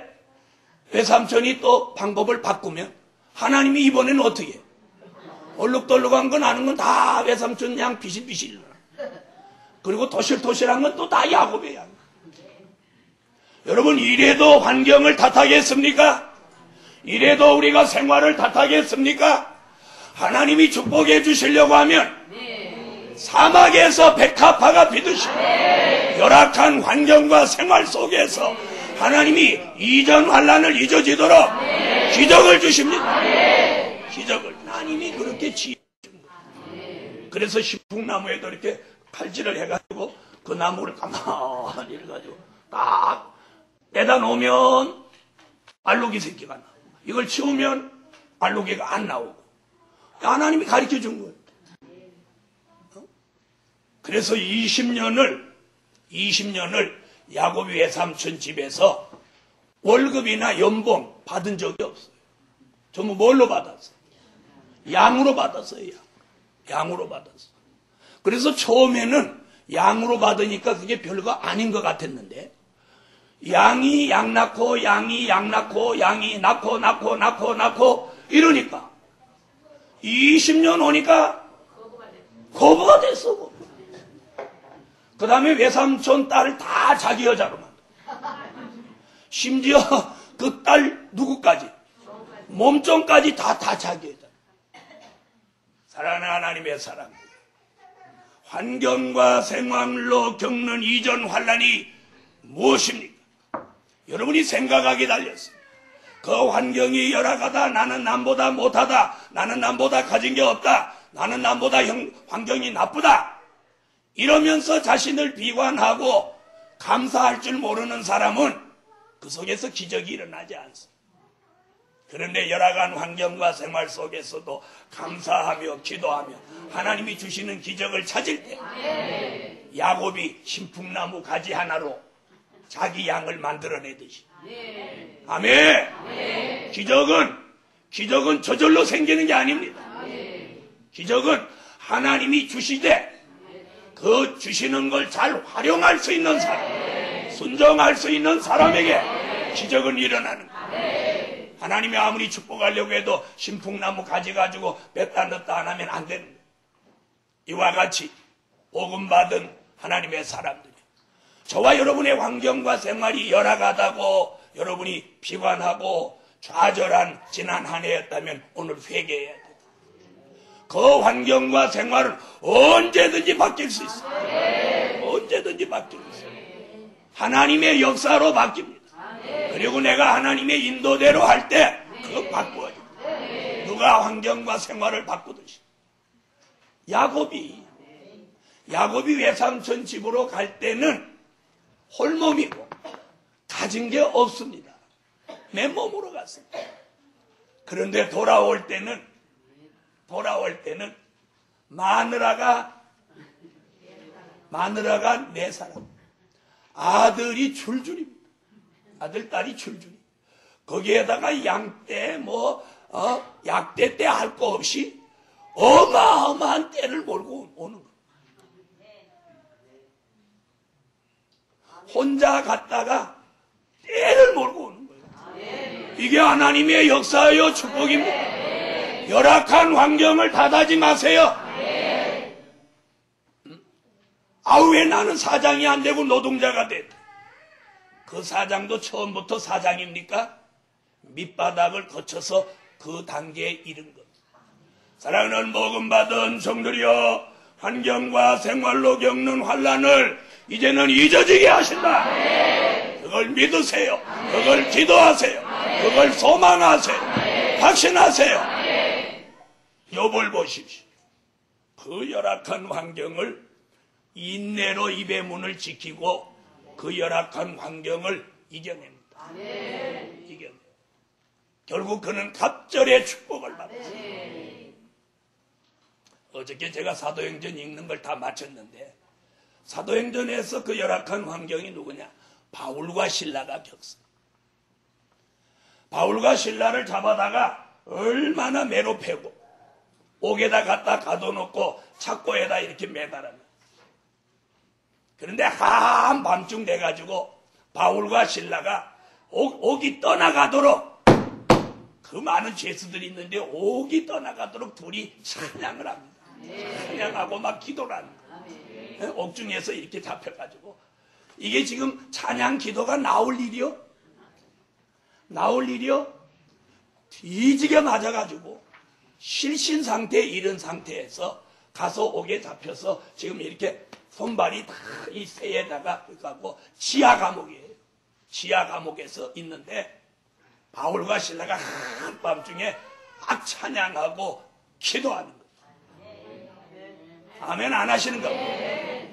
외삼촌이 또 방법을 바꾸면 하나님이 이번에는 어떻게 해? 얼룩덜룩한 거 나는 건 다 외삼촌 양 비실비실. 그리고 토실토실한 건 또 다 야곱의 양. 여러분 이래도 환경을 탓하겠습니까? 이래도 우리가 생활을 탓하겠습니까? 하나님이 축복해 주시려고 하면 사막에서 백합화가 피듯이 열악한 환경과 생활 속에서 하나님이 이전 환난을 잊어지도록 기적을 주십니다. 기적을 하나님이 그렇게 지으신 거예요. 그래서 신풍나무에도 이렇게 칼질을 해가지고 그 나무를 가만히 해가지고 딱 떼다 놓으면 알록이 새끼가 나오고 이걸 치우면 알록이가 안 나오고 하나님이 가르쳐 준 거예요. 그래서 20년을 야곱이 외삼촌 집에서 월급이나 연봉 받은 적이 없어요. 전부 뭘로 받았어요? 양으로 받았어요. 양으로 받았어요. 그래서 처음에는 양으로 받으니까 그게 별거 아닌 것 같았는데 양이 양 낳고 양이 양 낳고 양이 낳고 이러니까 20년 오니까 거부가 됐어. 그 다음에 외삼촌 딸을 다 자기 여자로 만들어. 심지어 그 딸 누구까지? 몸종까지 다 자기 여자. 사랑하는 하나님의 사랑. 환경과 생활로 겪는 이전 환난이 무엇입니까? 여러분이 생각하기 달렸습니다. 그 환경이 열악하다. 나는 남보다 못하다. 나는 남보다 가진 게 없다. 나는 남보다 환경이 나쁘다. 이러면서 자신을 비관하고 감사할 줄 모르는 사람은 그 속에서 기적이 일어나지 않습니다. 그런데 열악한 환경과 생활 속에서도 감사하며 기도하며 하나님이 주시는 기적을 찾을 때 야곱이 신풍나무 가지 하나로 자기 양을 만들어내듯이 아멘. 기적은 저절로 생기는 게 아닙니다. 기적은 하나님이 주시되 그 주시는 걸 잘 활용할 수 있는 사람, 순종할 수 있는 사람에게 기적은 일어나는 거예요. 하나님이 아무리 축복하려고 해도 신풍나무 가지 가지고 뺐다 넣었다 안 하면 안 되는 거예요. 이와 같이 복음 받은 하나님의 사람들이 저와 여러분의 환경과 생활이 열악하다고 여러분이 비관하고 좌절한 지난 한 해였다면 오늘 회개해야 돼요. 그 환경과 생활은 언제든지 바뀔 수 있어요. 언제든지 바뀔 수 있어요. 하나님의 역사로 바뀝니다. 그리고 내가 하나님의 인도대로 할 때 그거 바꾸어져요. 누가 환경과 생활을 바꾸듯이. 야곱이 외삼촌 집으로 갈 때는 홀몸이고 가진 게 없습니다. 맨몸으로 갔습니다. 그런데 돌아올 때는 마누라가 4사람, 아들이 줄줄입니다. 아들, 딸이 줄줄이. 거기에다가 양떼, 약떼 때 할 거 없이 어마어마한 떼를 몰고 오는 거예요. 혼자 갔다가 떼를 몰고 오는 거예요. 이게 하나님의 역사요 축복입니다. 열악한 환경을 탓하지 마세요. 왜 나는 사장이 안 되고 노동자가 됐다. 그 사장도 처음부터 사장입니까? 밑바닥을 거쳐서 그 단계에 이른 겁니다. 사랑하는 복음받은 성도리여, 환경과 생활로 겪는 환난을 이제는 잊어지게 하신다. 그걸 믿으세요. 그걸 기도하세요. 그걸 소망하세요. 확신하세요. 욥을 보십시오. 그 열악한 환경을 인내로 입의 문을 지키고 그 열악한 환경을 이겨냅니다. 이겨내요. 결국 그는 갑절의 축복을 받았어요. 어저께 제가 사도행전 읽는 걸 다 마쳤는데, 사도행전에서 그 열악한 환경이 누구냐? 바울과 신라가 겪어. 바울과 신라를 잡아다가 얼마나 매로 패고 옥에다 갖다 가둬놓고 착고에다 이렇게 매달아요. 그런데 한밤중 돼가지고 바울과 신라가 옥이 떠나가도록, 그 많은 죄수들이 있는데 옥이 떠나가도록 둘이 찬양을 합니다. 찬양하고 막 기도를 하는 거예요. 옥중에서 이렇게 잡혀가지고. 이게 지금 찬양 기도가 나올 일이요? 나올 일이요? 뒤지게 맞아가지고 실신 상태에 이른 상태에서 가서 옥에 잡혀서 지금 이렇게 손발이 다 이 새에다가 가고 지하 감옥이에요. 지하 감옥에서 있는데 바울과 신라가 한밤중에 막 찬양하고 기도하는 거예요. 아멘 안 하시는 겁니다.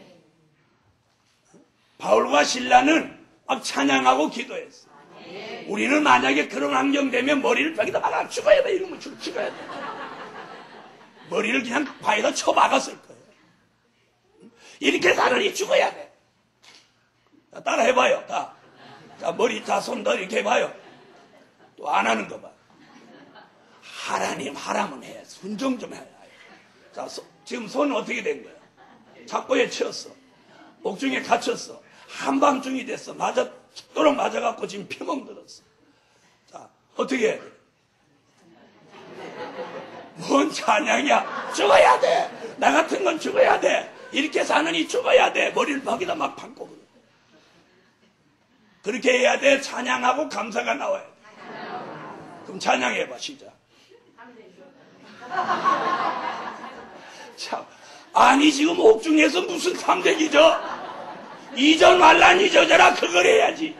바울과 신라는 막 찬양하고 기도했어요. 우리는 만약에 그런 환경 되면 머리를 벽에다 박아 죽어야 돼. 이러면 죽어야 돼. 머리를 그냥 바에다 쳐박았을 거예요. 이렇게 사느니 죽어야 돼. 자, 따라 해봐요. 다. 자, 머리 다 손 다 이렇게 해봐요. 또 안 하는 거 봐. 하나님 하라면 해. 순종 좀 해. 자, 지금 손은 어떻게 된 거야? 착고에 채웠어. 옥중에 갇혔어. 한밤중이 됐어. 척도록 맞아갖고 지금 피멍 들었어. 자, 어떻게 해야 돼? 뭔 찬양이야? 죽어야 돼. 나 같은 건 죽어야 돼. 이렇게 사느니 죽어야 돼. 머리를 벽에다 막 박고 그래. 그렇게 해야 돼. 찬양하고 감사가 나와야 돼. 그럼 찬양해봐. 시작. 참, 아니 지금 옥중에서 무슨 3대기죠? 이전 환란 잊어져라. 그걸 해야지.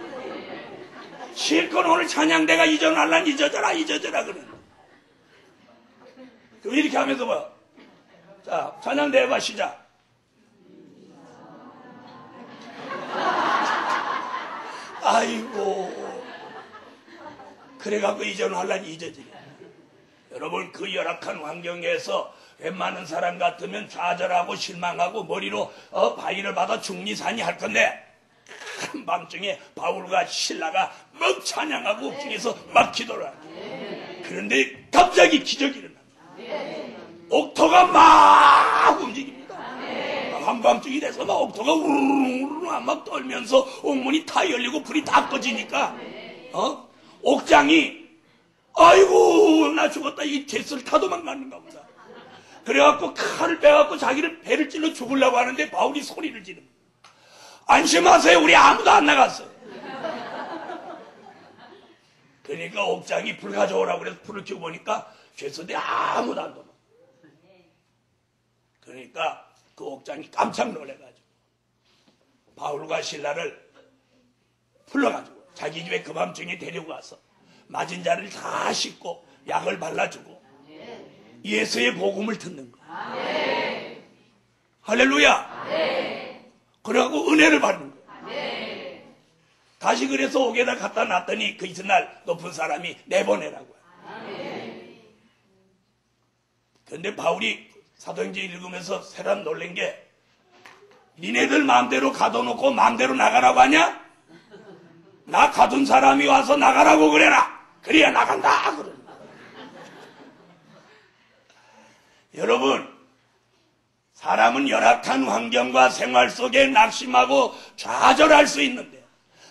실컷 오늘 찬양대가 이전 환란 잊어져라 그러는. 그럼 이렇게 하면서 봐. 자, 찬양대 해봐. 시작. 아이고, 그래갖고 이전 환란이 잊어지네. 여러분, 그 열악한 환경에서 웬만한 사람 같으면 좌절하고 실망하고 머리로 바위를 받아 중리산이 할 건데, 한밤중에 바울과 신라가 막 찬양하고 옥중에서 막 기도를 하죠. 그런데 갑자기 기적이 일어납니다. 옥토가 막 움직입니다. 한밤중이 돼서 막 옥토가 우르르 막 떨면서 옥문이 다 열리고 불이 다 꺼지니까 옥장이 아이고 나 죽었다. 이 jet을 타 도망가는가 보다. 그래갖고 칼을 빼갖고 자기를 배를 찔러 죽으려고 하는데 바울이 소리를 지릅니다. 안심하세요. 우리 아무도 안 나갔어요. 그러니까 옥장이 불 가져오라고 그래서 불을 켜고 보니까 죄수들이 아무도 안 도망가. 그러니까 그 옥장이 깜짝 놀래가지고 바울과 신라를 불러가지고 자기 집에 그 밤중에 데리고 가서 맞은 자를 다 씻고 약을 발라주고 예수의 복음을 듣는 거예요. 할렐루야. 그래갖고 은혜를 받는 거예요. 다시 그래서 옥에다 갖다 놨더니 그 이튿날 높은 사람이 내보내라고 해요. 그런데 바울이 사도행전 읽으면서 새삼 놀란 게, 니네들 마음대로 가둬놓고 마음대로 나가라고 하냐? 나 가둔 사람이 와서 나가라고 그래라. 그래야 나간다. 그러는. 여러분, 사람은 열악한 환경과 생활 속에 낙심하고 좌절할 수 있는데,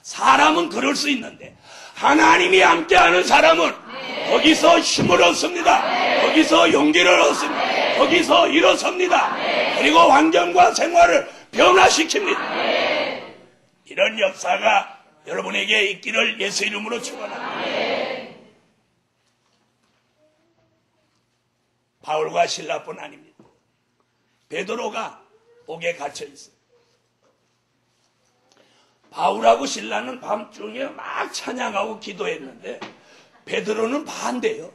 사람은 그럴 수 있는데, 하나님이 함께하는 사람은 거기서 힘을 얻습니다. 거기서 용기를 얻습니다. 거기서 일어섭니다. 그리고 환경과 생활을 변화시킵니다. 이런 역사가 여러분에게 있기를 예수 이름으로 축원합니다. 바울과 실라뿐 아닙니다. 베드로가 옥에 갇혀 있어요. 바울하고 실라는 밤중에 막 찬양하고 기도했는데 베드로는 반대요.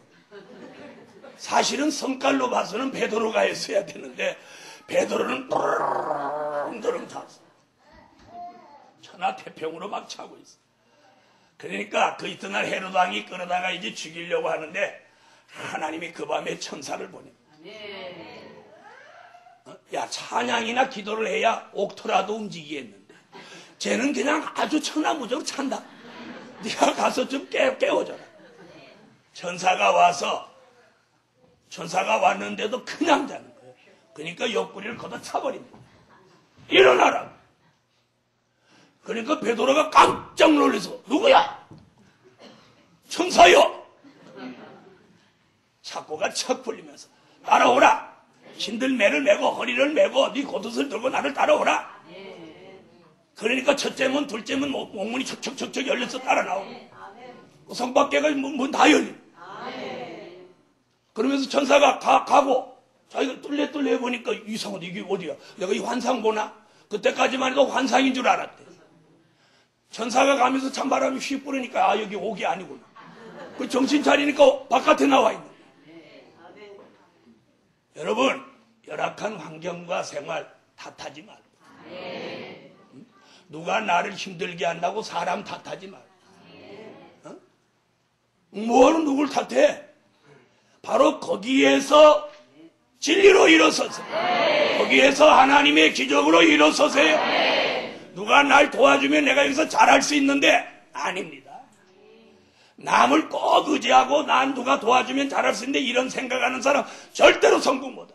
사실은 성깔로 봐서는 베드로가 했어야 되는데 베드로는 드렁드렁 잤어. 천하태평으로 막 차고 있어. 그러니까 그 이튿날 헤롯 왕이 끌어다가 이제 죽이려고 하는데 하나님이 그 밤에 천사를 보내. 야, 찬양이나 기도를 해야 옥토라도 움직이겠는데 쟤는 그냥 아주 천하무적으로 찬다. 네가 가서 좀 깨워줘라. 천사가 왔는데도 그냥 자는 거예요. 그러니까 옆구리를 걷어 차버립니다. 일어나라. 그러니까 베드로가 깜짝 놀라서 누구야? 천사요. 착고가 척 풀리면서 따라오라. 신들매를 메고 허리를 메고 네 겉옷을 들고 나를 따라오라. 그러니까 첫째 문 둘째 문 옥문이 척척척척 열려서 따라 나오고 성 밖에가 문 다 열려. 그러면서 천사가 가고 자기가 뚫레 해보니까 이상하다. 이게 어디야? 내가 이 환상 보나? 그때까지만 해도 환상인 줄 알았대. 천사가 가면서 찬바람이 휘 뿌리니까 아, 여기 옥이 아니구나. 그 정신 차리니까 바깥에 나와 있네. 여러분, 열악한 환경과 생활 탓하지 말고. 누가 나를 힘들게 한다고 사람 탓하지 말고. 뭐하러 누굴 탓해? 바로 거기에서 진리로 일어서서 거기에서 하나님의 기적으로 일어서세요. 누가 날 도와주면 내가 여기서 잘할 수 있는데 아닙니다. 남을 꼭 의지하고 난 누가 도와주면 잘할 수 있는데 이런 생각하는 사람 절대로 성공 못해.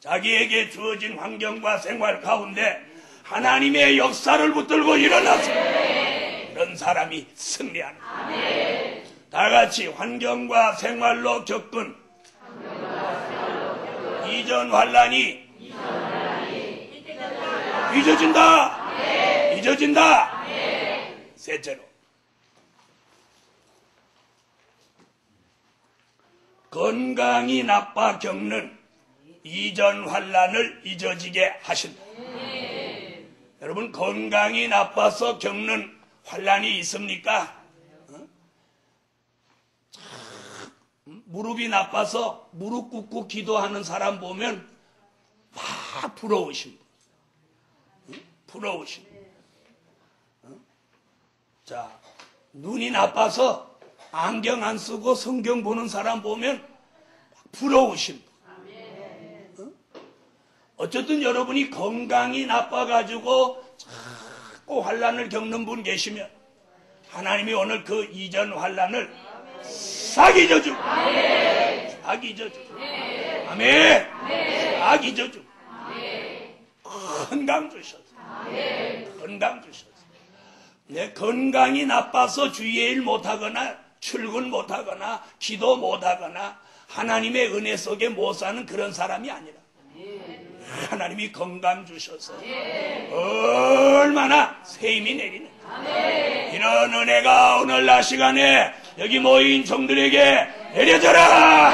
자기에게 주어진 환경과 생활 가운데 하나님의 역사를 붙들고 일어나서 그런 사람이 승리하는 거예요. 다 같이 환경과 생활로 겪은 이전 환란이 잊어진다. 잊어진다. 셋째로 건강이 나빠 겪는 이전 환란을 잊어지게 하신다. 여러분, 건강이 나빠서 겪는 환란이 있습니까? 무릎이 나빠서 무릎 꿇고 기도하는 사람 보면 다 부러우신 분. 부러우신 분. 자, 눈이 나빠서 안경 안 쓰고 성경 보는 사람 보면 부러우신 분. 어쨌든 여러분이 건강이 나빠가지고 자꾸 환란을 겪는 분 계시면 하나님이 오늘 그 이전 환란을 싹 잊어주고 싹 잊어주고 아멘. 싹 잊어주고 건강 주셔서 건강 주셔서 내 건강이 나빠서 주의 일 못하거나 출근 못하거나 기도 못하거나 하나님의 은혜 속에 못 사는 그런 사람이 아니라 하나님이 건강 주셔서 얼마나 새 힘이 내리는 이런 은혜가 오늘 날 시간에 여기 모인 종들에게 내려져라.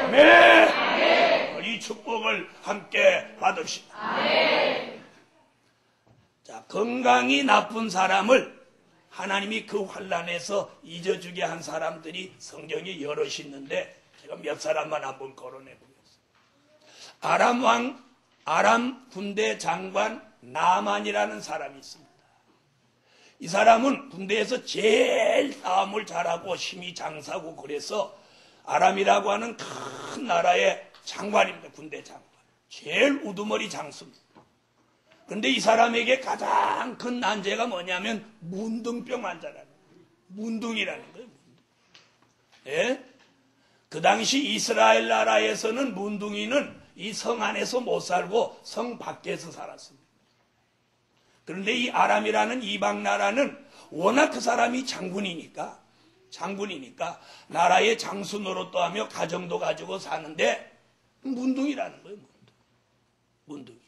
아멘. 이 축복을 함께 받읍시다. 자, 건강이 나쁜 사람을 하나님이 그 환란에서 잊어주게 한 사람들이 성경에 여럿이 있는데 제가 몇 사람만 한번 거론해 보겠습니다. 아람 군대 장관 나만이라는 사람이 있습니다. 이 사람은 군대에서 제일 싸움을 잘하고 힘이 장사고 그래서 아람이라고 하는 큰 나라의 장관입니다. 군대 장관. 제일 우두머리 장수입니다. 그런데 이 사람에게 가장 큰 난제가 뭐냐면 문둥병 환자라는 거예요. 문둥이라는 거예요. 예? 그 당시 이스라엘 나라에서는 문둥이는 이 성 안에서 못 살고 성 밖에서 살았습니다. 그런데 이 아람이라는 이방 나라는 워낙 그 사람이 장군이니까 나라의 장수 노릇도 하며 가정도 가지고 사는데 문둥이라는 거예요. 문둥이.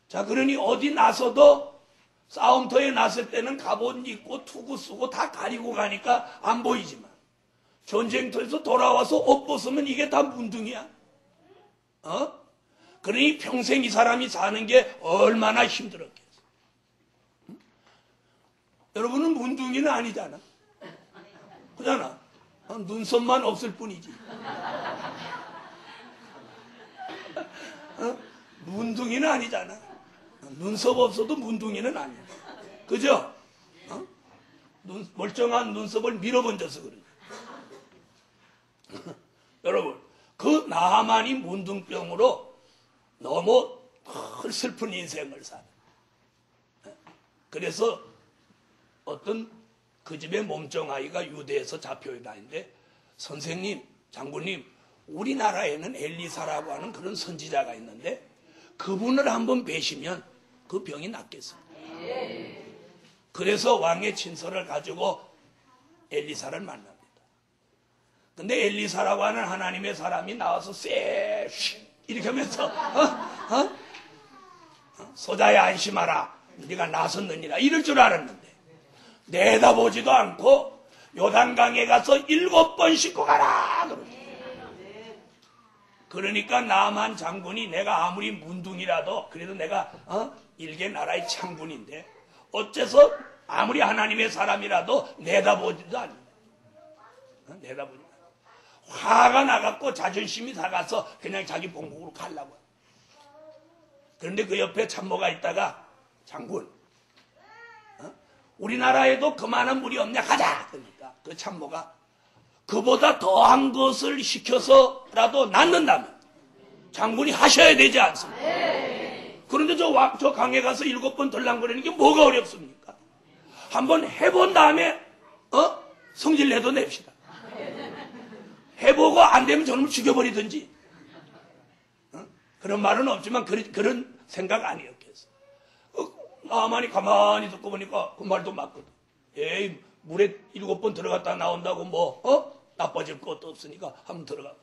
자, 그러니 어디 나서도 싸움터에 났을 때는 갑옷 입고 투구 쓰고 다 가리고 가니까 안 보이지만 전쟁터에서 돌아와서 옷 벗으면 이게 다 문둥이야. 그러니 평생 이 사람이 사는 게 얼마나 힘들었겠어. 여러분은 문둥이는 아니잖아. 그잖아. 눈썹만 없을 뿐이지. 문둥이는 아니잖아. 눈썹 없어도 문둥이는 아니야. 그죠? 멀쩡한 눈썹을 밀어번져서 그러지. 여러분, 그 나하만이 문둥병으로 너무 슬픈 인생을 살아. 그래서 어떤 그 집의 몸종아이가 유대에서 잡혀 다니는데, 선생님, 장군님, 우리나라에는 엘리사라고 하는 그런 선지자가 있는데 그분을 한번 뵈시면 그 병이 낫겠습니다. 그래서 왕의 친서를 가지고 엘리사를 만납니다. 근데 엘리사라고 하는 하나님의 사람이 나와서 쎄 이렇게 하면서 소자야 안심하라, 네가 나섰느니라 이럴 줄 알았는데 내다보지도 않고 요단강에 가서 7번 씻고 가라 그러죠. 그러니까 나만 장군이 내가 아무리 문둥이라도 그래도 내가 일개 나라의 창군인데 어째서 아무리 하나님의 사람이라도 내다보지도 않는다. 내다보지 않는다. 화가 나갖고 자존심이 나가서 그냥 자기 본국으로 가려고. 그런데 그 옆에 참모가 있다가 장군, 우리나라에도 그만한 물이 없냐 가자. 그러니까 그 참모가 그보다 더한 것을 시켜서라도 낫는다면 장군이 하셔야 되지 않습니까? 그런데 저 강에 가서 7번 덜랑거리는 게 뭐가 어렵습니까? 한번 해본 다음에 성질 내도 냅시다. 해보고 안 되면 저놈을 죽여버리든지. 그런 말은 없지만 그런 생각 아니었겠어. 나만이 가만히 듣고 보니까 그 말도 맞거든. 에이, 물에 7번 들어갔다 나온다고 나빠질 것도 없으니까 한번 들어가.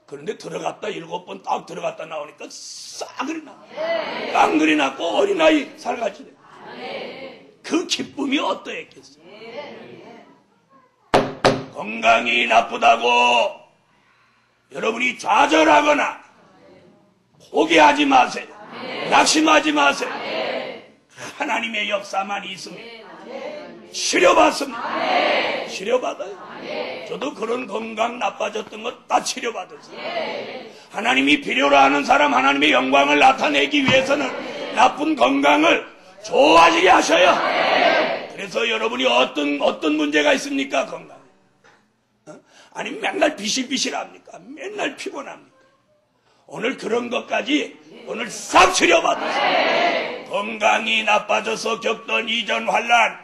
그런데 들어갔다 7번 딱 들어갔다 나오니까 싸그리 나. 깡그리 났고 어린아이 살같이 돼. 그 기쁨이 어떠했겠어. 건강이 나쁘다고 여러분이 좌절하거나 포기하지 마세요. 낙심하지 마세요. 하나님의 역사만 있으면 치료받습니다. 치료받아요. 저도 그런 건강 나빠졌던 것 다 치료받았어요. 하나님이 필요로 하는 사람 하나님의 영광을 나타내기 위해서는 나쁜 건강을 좋아지게 하셔요. 그래서 여러분이 어떤 문제가 있습니까? 건강. 아니 맨날 비실비실합니까? 맨날 피곤합니까? 오늘 그런 것까지 오늘 싹 치료받으세요. 건강이 나빠져서 겪던 이전 환난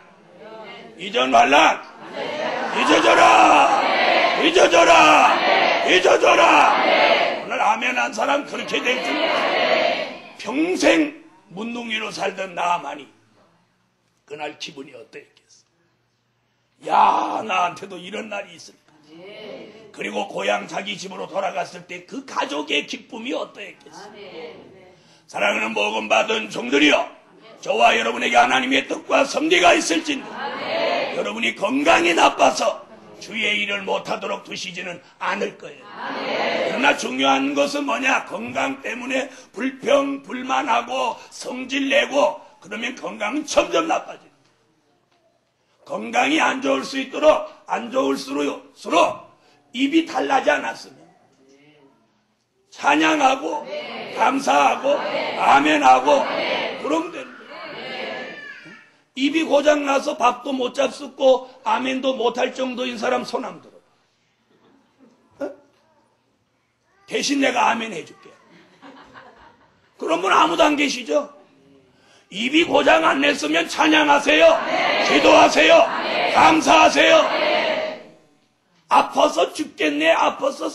잊어져라. 오늘 아멘 한 사람 그렇게 될 줄 몰라요. 평생 문둥이로 살던 나만이 그날 기분이 어떠했겠어? 야, 나한테도 이런 날이 있을까? 그리고 고향 자기 집으로 돌아갔을 때 그 가족의 기쁨이 어떠했겠어? 사랑하는 복음 받은 종들이여, 저와 여러분에게 하나님의 뜻과 섭리가 있을진데 여러분이 건강이 나빠서 주의 일을 못하도록 두시지는 않을 거예요. 그러나 중요한 것은 뭐냐? 건강 때문에 불평, 불만하고 성질내고 그러면 건강은 점점 나빠져요. 건강이 안 좋을수록 입이 달라지 않았으면 찬양하고 감사하고 아멘하고 그러면 됩니다. 입이 고장나서 밥도 못 잡숫고 아멘도 못할 정도인 사람 손 한번 들어. 대신 내가 아멘 해줄게. 그런 분 아무도 안 계시죠? 입이 고장 안 냈으면 찬양하세요. 기도하세요. 감사하세요. 아파서 죽겠네, 아파서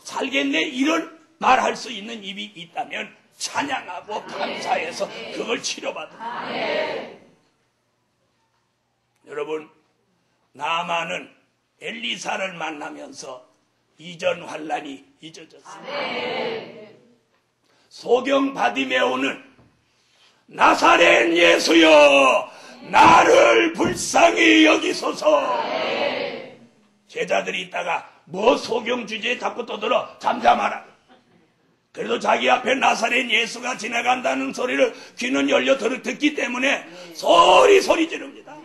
살겠네 이런 말할 수 있는 입이 있다면 찬양하고 감사해서 그걸 치료받아요. 여러분, 나아만은 엘리사를 만나면서 이전 환난이 잊어졌습니다. 소경 바디메오는 나사렛 예수여 나를 불쌍히 여기소서. 제자들이 있다가 뭐 소경 주제에 자꾸 떠들어 잠잠하라. 그래도 자기 앞에 나사렛 예수가 지나간다는 소리를 귀는 열려 듣기 때문에 소리 지릅니다.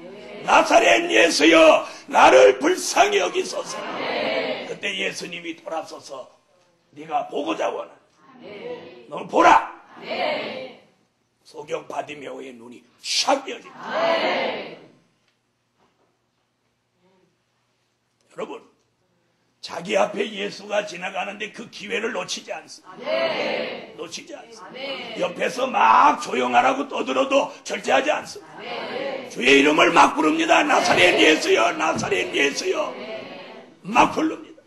나사렛 예수여, 나를 불쌍히 여기소서. 그때 예수님이 돌아서서 네가 보고자 원하는 너 보라. 소경 바디메오의 눈이 샥 열립니다. 여러분, 자기 앞에 예수가 지나가는데 그 기회를 놓치지 않습니다. 놓치지 않습니다. 옆에서 막 조용하라고 떠들어도 절제하지 않습니다. 주의 이름을 막 부릅니다. 나사렛 예수여, 나사렛 예수여. 막 부릅니다.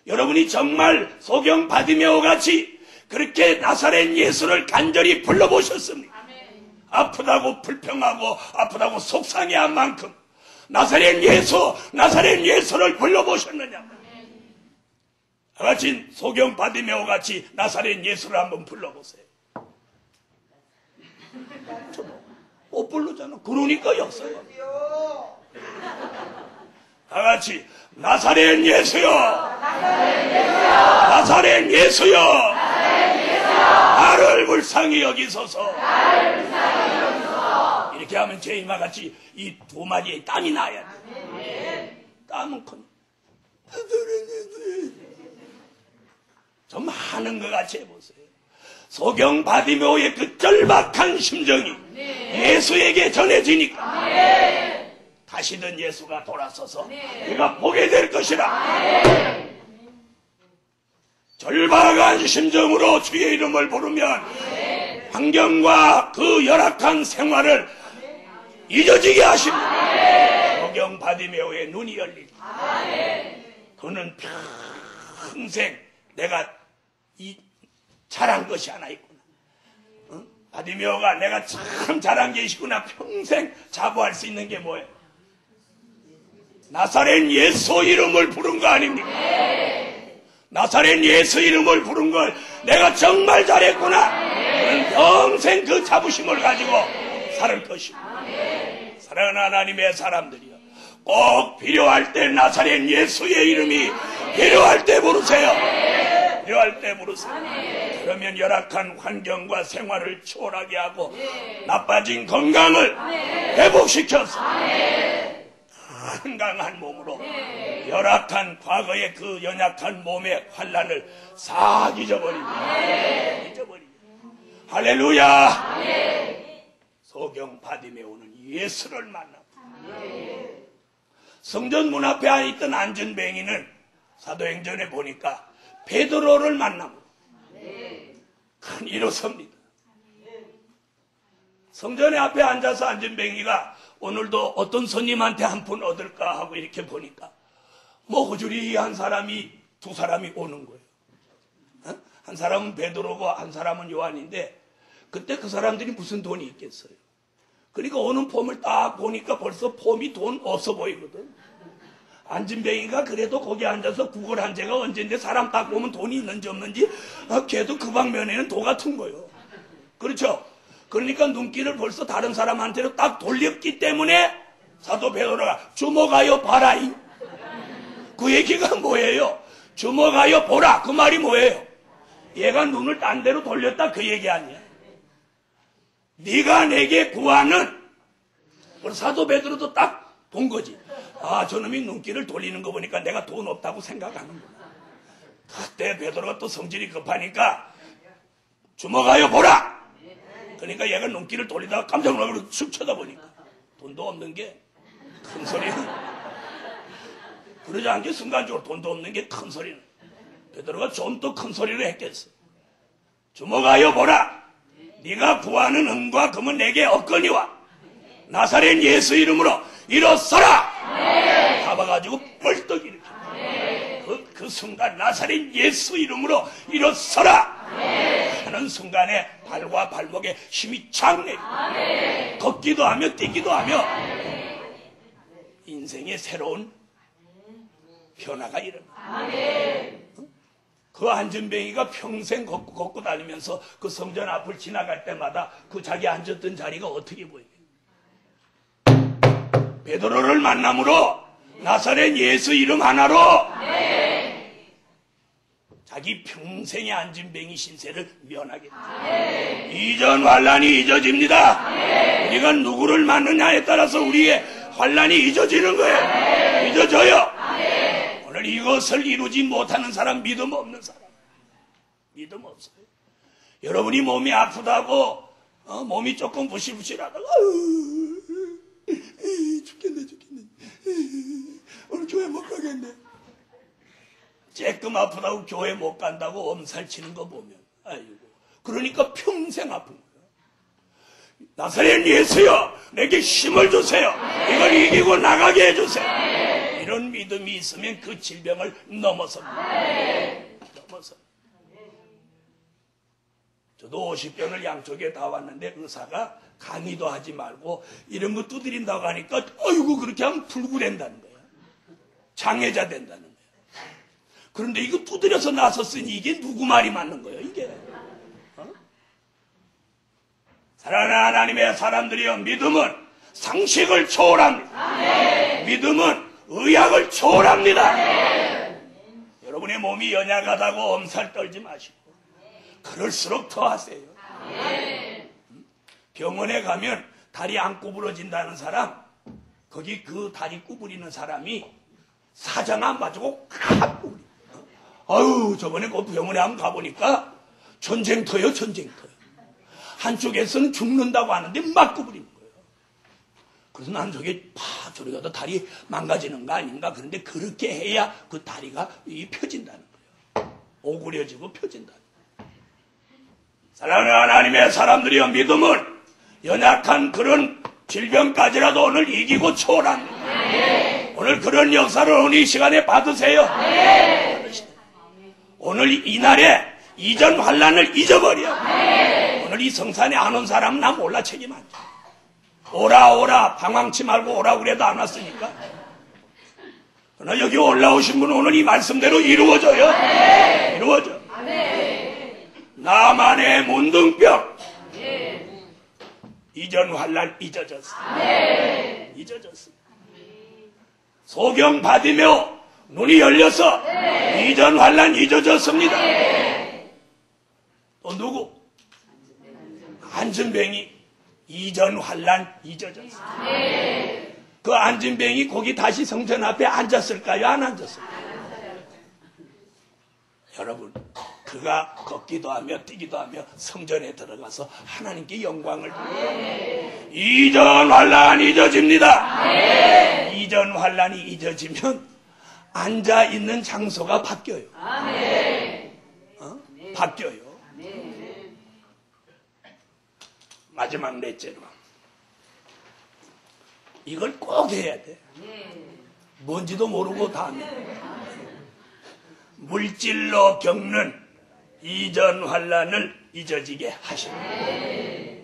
여러분이 정말 소경 바디메오 같이 그렇게 나사렛 예수를 간절히 불러보셨습니까? 아프다고 불평하고 아프다고 속상해한 만큼 나사렛 예수를 불러보셨느냐? 같이 소경 바디메오 같이 나사렛 예수를 한번 불러보세요. 못 부르잖아. 그러니까 역사가. 다 같이 나사렛 예수여, 나사렛 예수여, 나를 불쌍히 여기소서. 이렇게 하면 제이마 같이 이 두 마디에 땀이 나야 돼. 땀은 큰. 좀 하는 것 같이 해보세요. 소경 바디메오의 그 절박한 심정이 예수에게 전해지니까 다시는 예수가 돌아서서 네가 보게 될 것이라. 절박한 심정으로 주의 이름을 부르면 환경과 그 열악한 생활을 잊어지게 하십니다. 소경 바디메오의 눈이 열립니다. 그는 평생 내가 잘한 것이 하나 있구나. 바디메오가 내가 참 잘한 게 있구나. 평생 자부할 수 있는 게 뭐예요? 나사렛 예수 이름을 부른 거 아닙니까? 나사렛 예수 이름을 부른 걸 내가 정말 잘했구나. 그는 평생 그 자부심을 가지고 살 것입니다. 사랑하는 하나님의 사람들이여, 꼭 필요할 때 나사렛 예수의 이름이 필요할 때 부르세요. 필요할 때 부르세요. 그러면 열악한 환경과 생활을 초월하게 하고 나빠진 건강을 회복시켜서 건강한 몸으로 열악한 과거의 그 연약한 몸의 환난을 싹 잊어버립니다. 잊어버립니다. 할렐루야. 소경 바디메오는 예수를 만납니다. 성전 문 앞에 있던 안전뱅이는 사도행전에 보니까 베드로를 만납니다. 큰 일어섭니다. 성전의 앞에 앉아서 안전뱅이가 오늘도 어떤 손님한테 한 푼 얻을까 하고 이렇게 보니까 뭐 호주리 한 사람이 두 사람이 오는 거예요. 한 사람은 베드로고 한 사람은 요한인데 그때 그 사람들이 무슨 돈이 있겠어요. 그러니까 오는 폼을 딱 보니까 벌써 폼이 돈 없어 보이거든. 안진뱅이가 그래도 거기 앉아서 구걸한 지가 언젠데 사람 딱 보면 돈이 있는지 없는지 걔도 그 방면에는 도 같은 거예요. 그렇죠? 그러니까 눈길을 벌써 다른 사람한테로 딱 돌렸기 때문에 사도 베드로가 주목하여 봐라잉. 그 얘기가 뭐예요? 주목하여 보라. 그 말이 뭐예요? 얘가 눈을 딴 데로 돌렸다 그 얘기 아니야. 네가 내게 구하는. 사도 베드로도 딱 본 거지. 아, 저놈이 눈길을 돌리는 거 보니까 내가 돈 없다고 생각하는구나. 그때 베드로가 또 성질이 급하니까 주목하여 보라. 그러니까 얘가 눈길을 돌리다가 깜짝 놀라고 쑥 쳐다보니까 돈도 없는 게 큰 소리는. 그러지 않게 순간적으로 돈도 없는 게 큰 소리는. 베드로가 좀 더 큰 소리를 했겠어. 주목하여 보라. 네가 구하는 은과 금은 내게 없거니와 나사렛 예수 이름으로 일어서라. 잡아가지고 뻘떡 일으켜. 그 순간 나사렛 예수 이름으로 일어서라 하는 순간에 발과 발목에 힘이 착 내려. 걷기도 하며 뛰기도 하며 인생의 새로운 변화가 일어나. 그 안전뱅이가 평생 걷고 다니면서 그 성전 앞을 지나갈 때마다 그 자기 앉았던 자리가 어떻게 보이게? 베드로를 만남으로 나사렛 예수 이름 하나로 자기 평생의 안진뱅이 신세를 면하겠다. 이전 환란이 잊어집니다. 우리가 누구를 만느냐에 따라서 우리의 환란이 잊어지는 거예요. 잊어져요. 오늘 이것을 이루지 못하는 사람, 믿음 없는 사람, 믿음 없어요. 여러분이 몸이 아프다고 몸이 조금 부실부실하다가 죽겠네 오늘 교회 못 가겠네. 쬐끔 아프다고 교회 못 간다고 엄살치는 거 보면 아이고, 그러니까 평생 아픈 거예요. 나사렛 예수여, 내게 힘을 주세요. 이걸 이기고 나가게 해주세요. 이런 믿음이 있으면 그 질병을 넘어섭니다. 저도 50병을 양쪽에 다 왔는데 의사가 강의도 하지 말고 이런 거 두드린다고 하니까 아이고, 그렇게 하면 불구된다는 거예요. 장애자 된다는 거예요. 그런데 이거 두드려서 나섰으니 이게 누구 말이 맞는 거예요, 이게? 사랑하는 하나님의 사람들이여, 믿음은 상식을 초월합니다. 믿음은 의학을 초월합니다. 여러분의 몸이 연약하다고 엄살 떨지 마시고 그럴수록 더 하세요. 병원에 가면 다리 안 구부러진다는 사람, 거기 그 다리 구부리는 사람이 사정 안 봐주고 칵 구부려. 아유, 저번에 그 병원에 한번 가보니까 전쟁터요. 한쪽에서는 죽는다고 하는데 막 구부리는 거예요. 그래서 난 저게 저리 가다 다리 망가지는 거 아닌가. 그런데 그렇게 해야 그 다리가 펴진다는 거예요. 오그려지고 펴진다는 거예요. 사랑하는 하나님의 사람들이여, 믿음은 연약한 그런 질병까지라도 오늘 이기고 초월합니다. 오늘 그런 역사를 오늘 이 시간에 받으세요. 오늘 이날에 이전 환란을 잊어버려. 오늘 이 성산에 안 온 사람은 나 몰라, 책임 안 져. 오라 방황치 말고 오라 그래도 안 왔으니까. 그러나 여기 올라오신 분은 오늘 이 말씀대로 이루어져요. 이루어져. 나만의 문둥병 이전 환란 잊어졌어. 잊어졌어. 소경 받으며 눈이 열려서 이전 환란 잊어졌습니다. 또 누구? 안진뱅이 이전 환란 잊어졌어. 그 안진뱅이 거기 다시 성전 앞에 앉았을까요? 안 앉았을까요? 여러분, 그가 걷기도 하며 뛰기도 하며 성전에 들어가서 하나님께 영광을 드려요. 이전 환란 잊어집니다. 이전 환란이 잊어지면 앉아있는 장소가 바뀌어요. 바뀌어요. 마지막 넷째로 이걸 꼭 해야 돼. 뭔지도 모르고 다 하면 물질로 겪는 이전 환란을 잊어지게 하시는 거예요.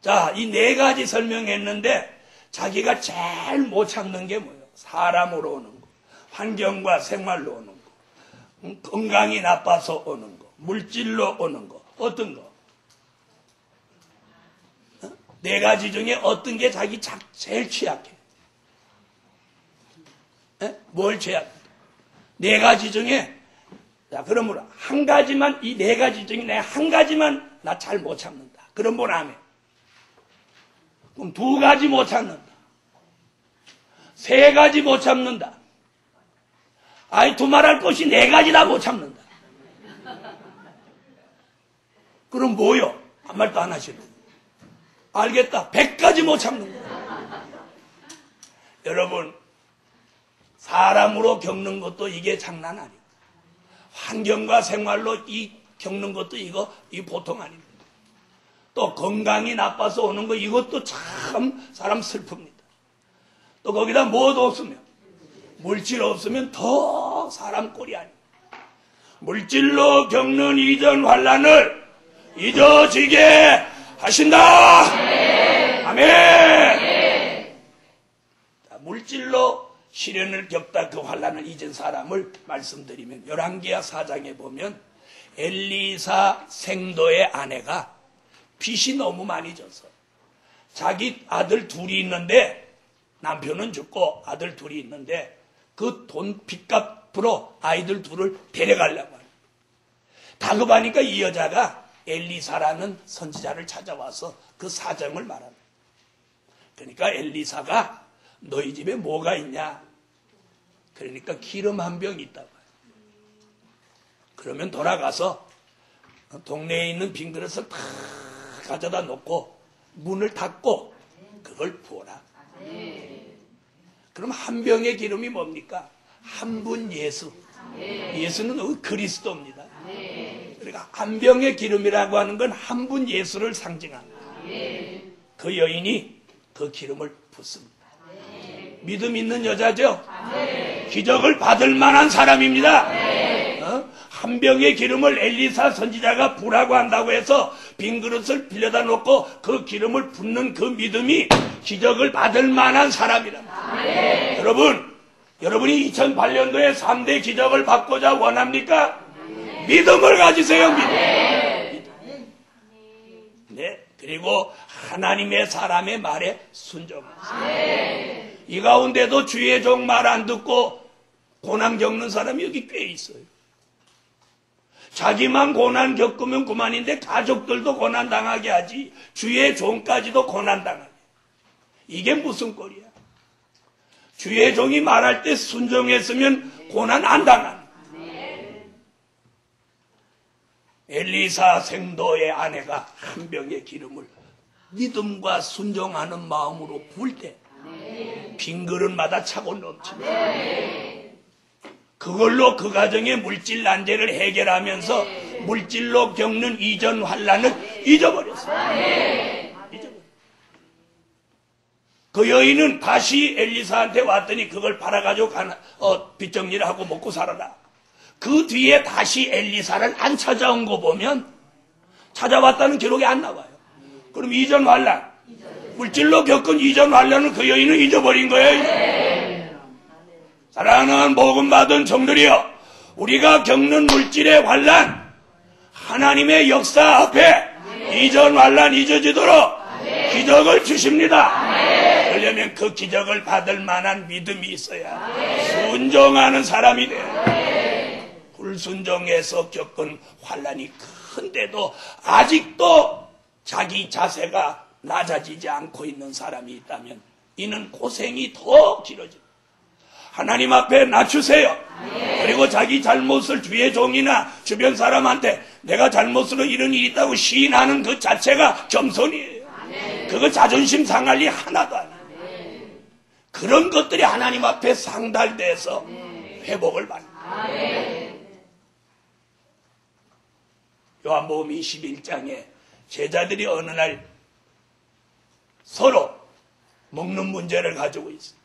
자, 이 네 가지 설명했는데 자기가 제일 못 참는 게 뭐예요? 사람으로 오는 거, 환경과 생활로 오는 거, 건강이 나빠서 오는 거, 물질로 오는 거, 어떤 거? 네 가지 중에 어떤 게 자기 제일 취약해? 뭘 취약해? 네 가지 중에, 자, 그러므로 한 가지만, 이 네 가지 중에 내 한 가지만 나 잘 못 참는다. 그럼 뭘 안 해? 그럼 두 가지 못 참는다. 세 가지 못 참는다. 아이, 두말할 것이 네 가지 다 못 참는다. 그럼 뭐요? 한 말도 안 하시는. 알겠다. 100가지 못 참는 거야. 여러분, 사람으로 겪는 것도 이게 장난 아니에요. 환경과 생활로 겪는 것도 이 보통 아닙니다. 또 건강이 나빠서 오는 거 이것도 참 사람 슬픕니다. 또 거기다 뭐도 없으면, 물질 없으면 더 사람 꼴이 아닙니다. 물질로 겪는 이전 환란을 잊어지게 하신다. 아멘. 물질로 시련을 겪다 그 환란을 잊은 사람을 말씀드리면 열왕기하 4장에 보면 엘리사 생도의 아내가 빚이 너무 많이 져서 자기 아들 둘이 있는데 남편은 죽고 아들 둘이 있는데 그 돈 빚값으로 아이들 둘을 데려가려고 하는. 다급하니까 이 여자가 엘리사라는 선지자를 찾아와서 그 사정을 말합니다. 그러니까 엘리사가 너희 집에 뭐가 있냐? 그러니까 기름 한 병 있다고 해요. 그러면 돌아가서 동네에 있는 빈 그릇을 다 가져다 놓고 문을 닫고 그걸 부어라. 그럼 한 병의 기름이 뭡니까? 한 분 예수. 예수는 그리스도입니다. 그러니까 한 병의 기름이라고 하는 건 한 분 예수를 상징합니다. 그 여인이 그 기름을 붓습니다. 믿음 있는 여자죠? 기적을 받을 만한 사람입니다. 한 병의 기름을 엘리사 선지자가 부라고 한다고 해서 빈 그릇을 빌려다 놓고 그 기름을 붓는 그 믿음이 기적을 받을 만한 사람이랍니다. 여러분이 2008년도에 3대 기적을 받고자 원합니까? 믿음을 가지세요. 믿음. 네. 그리고 하나님의 사람의 말에 순종하세요. 이 가운데도 주의 종 말 안 듣고 고난 겪는 사람이 여기 꽤 있어요. 자기만 고난 겪으면 그만인데 가족들도 고난 당하게 하지 주의 종까지도 고난 당하게. 이게 무슨 꼴이야? 주의 종이 말할 때 순종했으면 고난 안 당하는. 엘리사 생도의 아내가 한 병의 기름을 믿음과 순종하는 마음으로 부을 때 빈 그릇마다 차고 넘칩니다. 그걸로 그 가정의 물질 난제를 해결하면서 물질로 겪는 이전 환란을 잊어버렸어요. 그 여인은 다시 엘리사한테 왔더니 그걸 팔아가지고 빚 정리를 하고 먹고 살아라. 그 뒤에 다시 엘리사를 안 찾아온 거 보면 찾아왔다는 기록이 안 나와요. 그럼 이전 환란, 물질로 겪은 이전 환란을 그 여인은 잊어버린 거예요. 사랑하는 복음 받은 종들이여, 우리가 겪는 물질의 환란, 하나님의 역사 앞에 이전 환란 잊어지도록 기적을 주십니다. 그러려면 그 기적을 받을 만한 믿음이 있어야 순종하는 사람이 돼요. 불순종해서 겪은 환란이 큰데도 아직도 자기 자세가 낮아지지 않고 있는 사람이 있다면 이는 고생이 더 길어집니다. 하나님 앞에 낮추세요. 그리고 자기 잘못을 주의 종이나 주변 사람한테 내가 잘못으로 이런 일이 있다고 시인하는 그 자체가 겸손이에요. 그거 자존심 상할 일 하나도 아니에요. 그런 것들이 하나님 앞에 상달돼서 회복을 받는다. 요한복음 21장에 제자들이 어느 날 서로 먹는 문제를 가지고 있어요.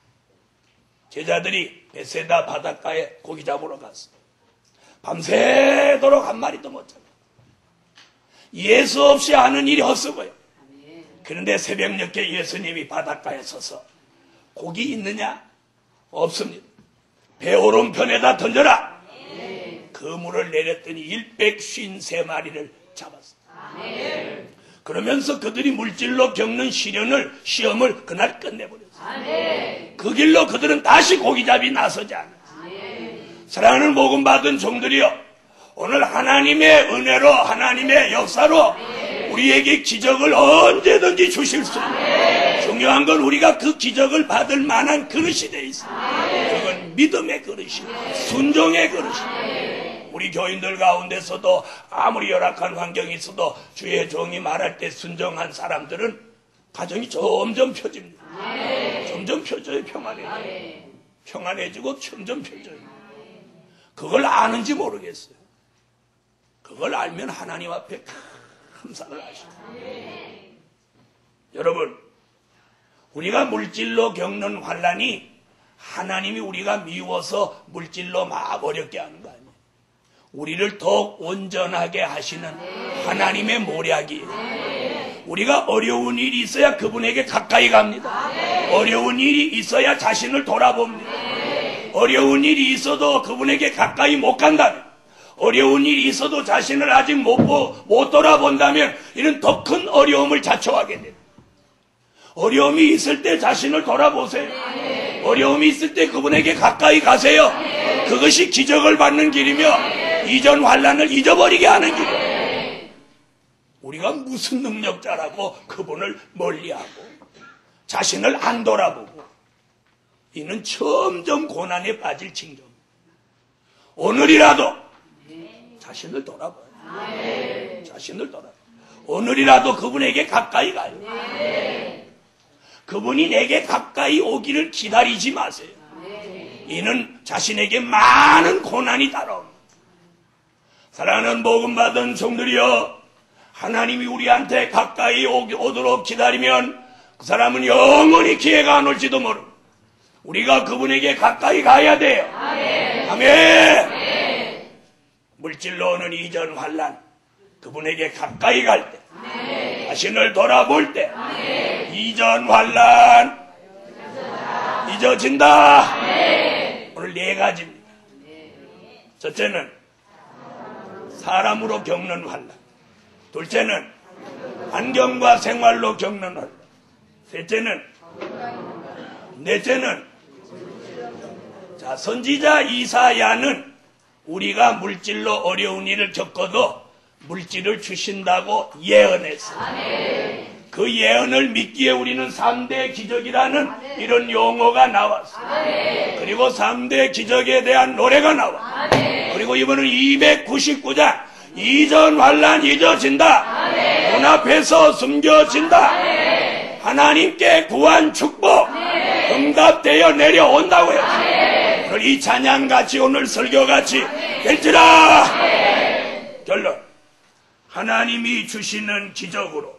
제자들이 베세다 바닷가에 고기 잡으러 갔어요. 밤새도록 한 마리도 못 잡아요. 예수 없이 하는 일이 헛수고요. 그런데 새벽 늦게 예수님이 바닷가에 서서 고기 있느냐? 없습니다. 배 오른편에다 던져라. 그 물을 내렸더니 153마리를 잡았어요. 그러면서 그들이 물질로 겪는 시험을 그날 끝내버렸어요. 그 길로 그들은 다시 고기잡이 나서지 않았어요. 사랑하는 복음 받은 종들이여, 오늘 하나님의 은혜로 하나님의 역사로 우리에게 기적을 언제든지 주실 수 있는, 중요한 건 우리가 그 기적을 받을 만한 그릇이 되어 있습니다. 그건 믿음의 그릇이, 순종의 그릇이. 우리 교인들 가운데서도 아무리 열악한 환경이 있어도 주의 종이 말할 때 순종한 사람들은 가정이 점점 펴집니다. 점점 펴져요. 평안해지고 점점 펴져요. 그걸 아는지 모르겠어요. 그걸 알면 하나님 앞에 감사를 하십니다. 여러분, 우리가 물질로 겪는 환란이 하나님이 우리가 미워서 물질로 막 어렵게 하는 거 아니에요. 우리를 더욱 온전하게 하시는 하나님의 모략이에요. 우리가 어려운 일이 있어야 그분에게 가까이 갑니다. 어려운 일이 있어야 자신을 돌아봅니다. 어려운 일이 있어도 그분에게 가까이 못 간다면, 어려운 일이 있어도 자신을 아직 못 돌아본다면 이는 더 큰 어려움을 자초하게 됩니다. 어려움이 있을 때 자신을 돌아보세요. 어려움이 있을 때 그분에게 가까이 가세요. 그것이 기적을 받는 길이며 이전 환난을 잊어버리게 하는 길이에요. 우리가 무슨 능력자라고 그분을 멀리하고 자신을 안 돌아보고, 이는 점점 고난에 빠질 징조. 오늘이라도 자신을 돌아봐요. 자신을 돌아봐요. 오늘이라도 그분에게 가까이 가요. 그분이 내게 가까이 오기를 기다리지 마세요. 이는 자신에게 많은 고난이 따라옵니다. 사랑하는 복음 받은 종들이여, 하나님이 우리한테 가까이 오도록 기다리면 그 사람은 영원히 기회가 안 올지도 모릅니다. 우리가 그분에게 가까이 가야 돼요. 아멘. 물질로 오는 이전 환난, 그분에게 가까이 갈 때, 자신을 돌아볼 때, 이전 환난 잊어진다. 오늘 4가지입니다. 첫째는 사람으로 겪는 환난, 둘째는 환경과 생활로 겪는 환난, 넷째는 선지자 이사야는 우리가 물질로 어려운 일을 겪어도 물질을 주신다고 예언했어요. 그 예언을 믿기에 우리는 3대 기적이라는 이런 용어가 나왔어요. 그리고 3대 기적에 대한 노래가 나와. 그리고 이번은 299장 이전 환난 잊어진다. 눈앞에서 숨겨진다. 하나님께 구한 축복 응답되어 내려온다고요. 오늘 이 찬양같이, 오늘 설교같이 될지라. 결론, 하나님이 주시는 기적으로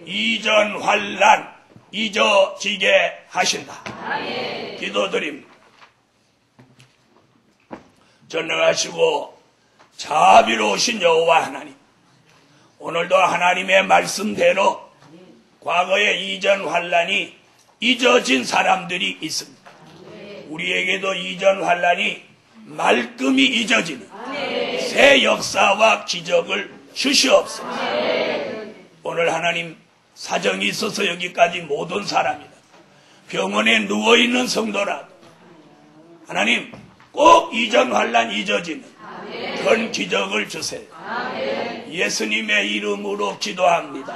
이전 환난 잊어지게 하신다. 기도드립니다. 전능하시고 자비로우신 여호와 하나님, 오늘도 하나님의 말씀대로 과거의 이전 환난이 잊어진 사람들이 있습니다. 우리에게도 이전 환난이 말끔히 잊어지는 새 역사와 기적을 주시옵소서. 오늘 하나님 사정이 있어서 여기까지 못 온 사람이다, 병원에 누워있는 성도라도 하나님 꼭 이전 환난 잊어지는 그런 기적을 주세요. 예수님의 이름으로 기도합니다.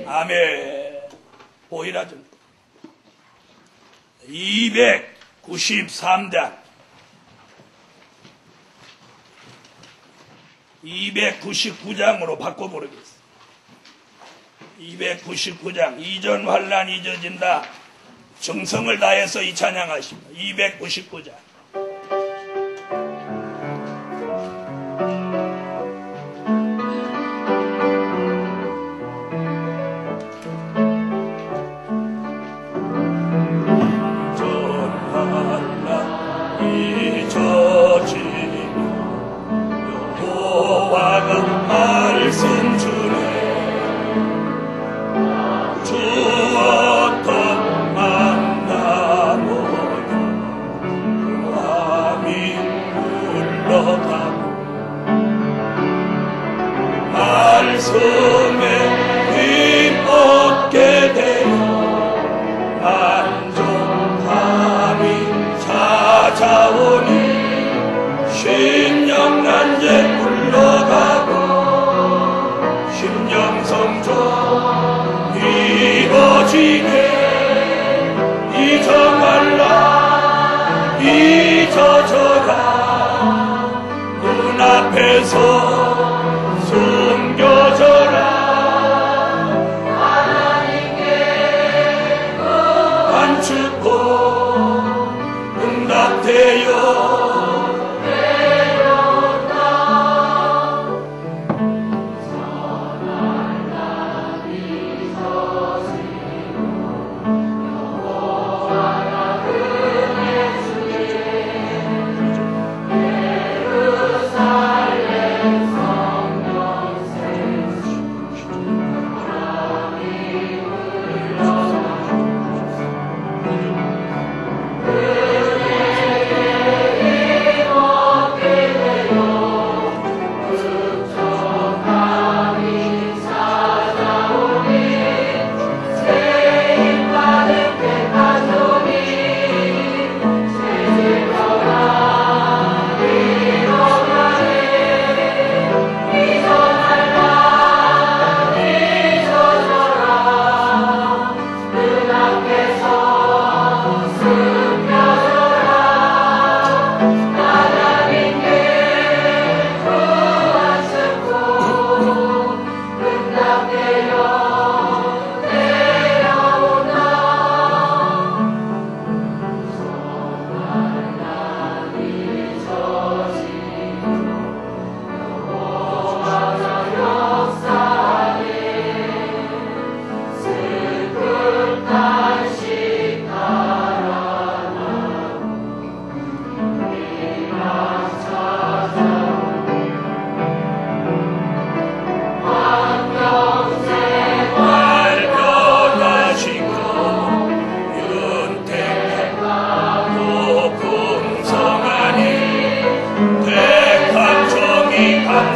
아멘. 보이라 좀. 293장 299장으로 바꿔보겠습니다. 299장 이전 환난 잊어진다. 정성을 다해서 이 찬양하십니다. 299장. 말씀 주네 주었던 만나보니 마음이 흘러가고 말씀에 힘 얻게 되어 만족함이 찾아오니 심령난제 흘러가고 심령성조 이루어지게 잊어말라 잊어져라 눈앞에서 숨겨져라 하나님께 감추고 응답되어 예루살렘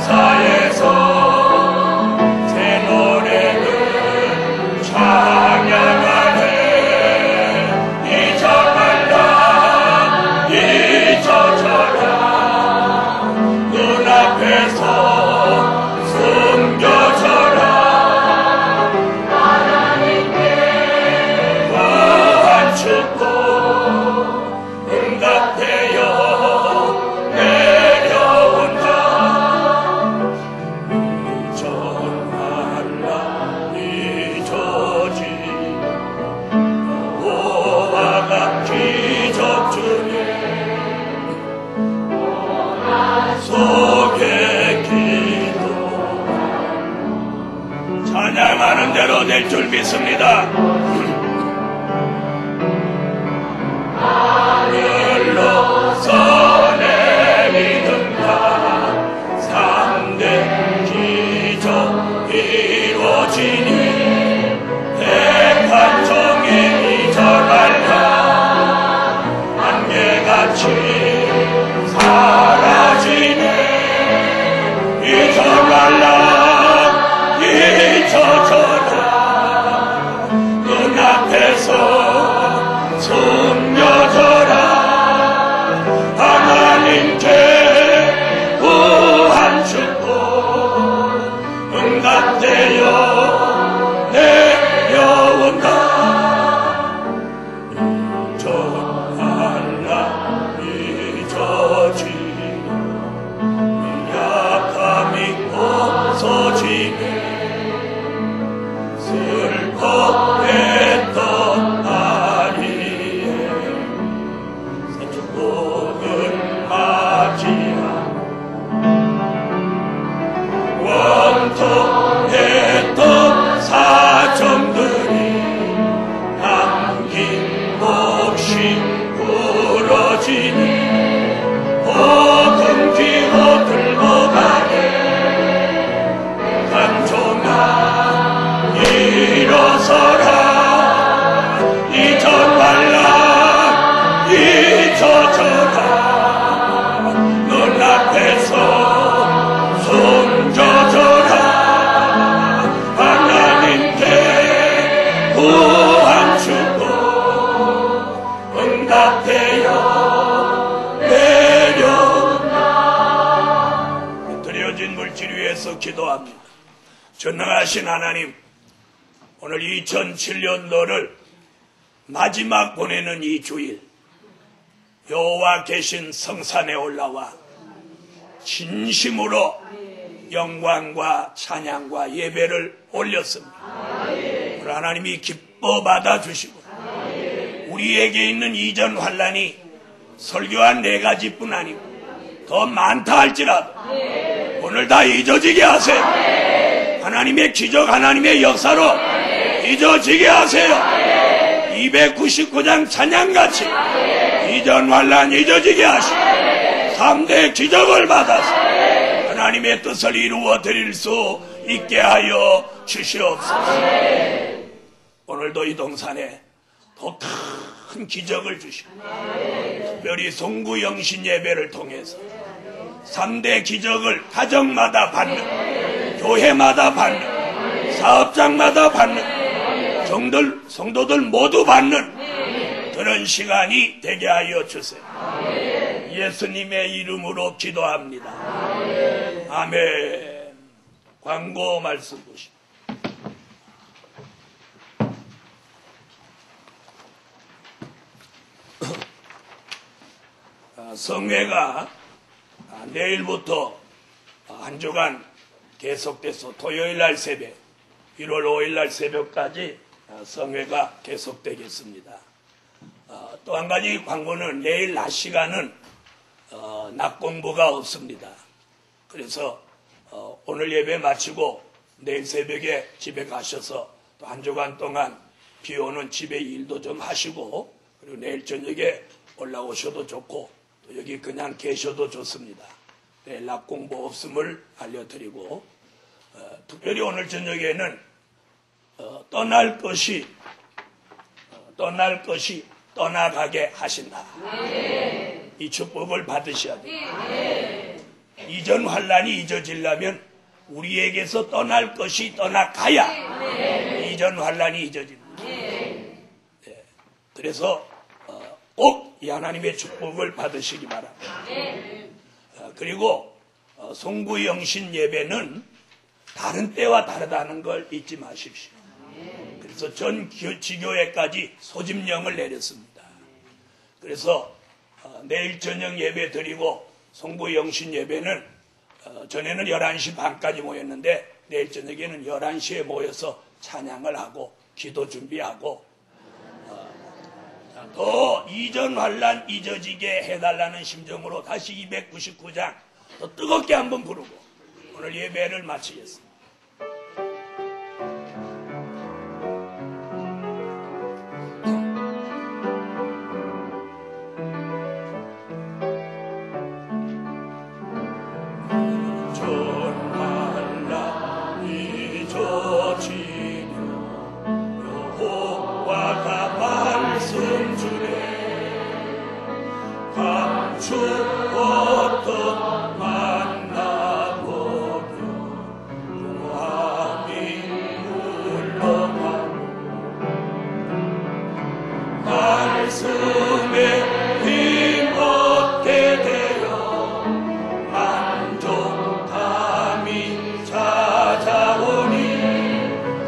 감사해서 새 노래를 찬양하네. 잊어 말라 잊어져라 눈앞에서 숨겨져라 하나님께 구한 축복 응답되어 내려온다. 잊어 말라 잊어지 오와가 기적 주네 속에 기도 찬양하는 대로 될 줄 믿습니다. 하늘로서 내리는가 삼대 기적 이루어지니 백한 종이 잊어 말라 안개같이 사라지네. 잊어 말라 잊어져라 눈앞에서 숨겨져라 하나님께 구한 축복 응답되어 내려온다. 잊어 말라 잊어지 약함이 없어지네 슬퍼했던 날이에 새 축복을 맞이하 원통했던 사정들이 남긴 몫이 부러지니 복음 귀로 들고 가네. 간종아 일어서라 잊어 말라 잊어져라 눈앞에서 숨겨져라 하나님께 구한 축복 응답되어 내려온다. 드려진 물질 위해서 기도합니다. 전능하신 하나님, 오늘 2007년도를 마지막 보내는 이 주일 여호와 계신 성산에 올라와 진심으로 영광과 찬양과 예배를 올렸습니다. 오늘 하나님이 기뻐 받아주시고 우리에게 있는 이전 환난이 설교한 4가지뿐 아니고 더 많다 할지라도 오늘 다 잊어지게 하세요. 하나님의 기적 하나님의 역사로 잊어지게 하세요. 299장 찬양같이 이전 환난 잊어지게 하시고 3대 기적을 받아서 하나님의 뜻을 이루어 드릴 수 있게 하여 주시옵소서. 오늘도 이 동산에 더 큰 기적을 주시고 특별히 송구 영신 예배를 통해서 3대 기적을 가정마다 받는, 교회마다 받는, 사업장마다 받는, 성도들 모두 받는 그런 시간이 되게 하여 주세요. 예수님의 이름으로 기도합니다. 아멘. 광고 말씀 보시죠. 성회가 내일부터 한 주간 계속돼서 토요일날 새벽, 1월 5일날 새벽까지 성회가 계속되겠습니다. 또 한 가지 광고는 내일 낮 시간은 낮 공부가 없습니다. 그래서 오늘 예배 마치고 내일 새벽에 집에 가셔서 또 한 주간 동안 비 오는 집에 일도 좀 하시고 그리고 내일 저녁에 올라오셔도 좋고 또 여기 그냥 계셔도 좋습니다. 내일 낮 공부 없음을 알려드리고 특별히 오늘 저녁에는 떠날 것이 떠나가게 하신다. 이 축복을 받으셔야 됩니다. 이전 환란이 잊어지려면 우리에게서 떠날 것이 떠나가야 이전 환란이 잊어집니다. 네. 그래서 꼭 이 하나님의 축복을 받으시기 바랍니다. 그리고 송구영신 예배는 다른 때와 다르다는 걸 잊지 마십시오. 그래서 전 지교회까지 소집령을 내렸습니다. 그래서 내일 저녁 예배 드리고 송구영신 예배는 전에는 11시 반까지 모였는데 내일 저녁에는 11시에 모여서 찬양을 하고 기도 준비하고 더 이전 환란 잊어지게 해달라는 심정으로 다시 299장 더 뜨겁게 한번 부르고 오늘 예배를 마치겠습니다. 죽었던 만나보며 마음이 울렁하고 말씀에 힘없게 되어 만족함이 찾아오니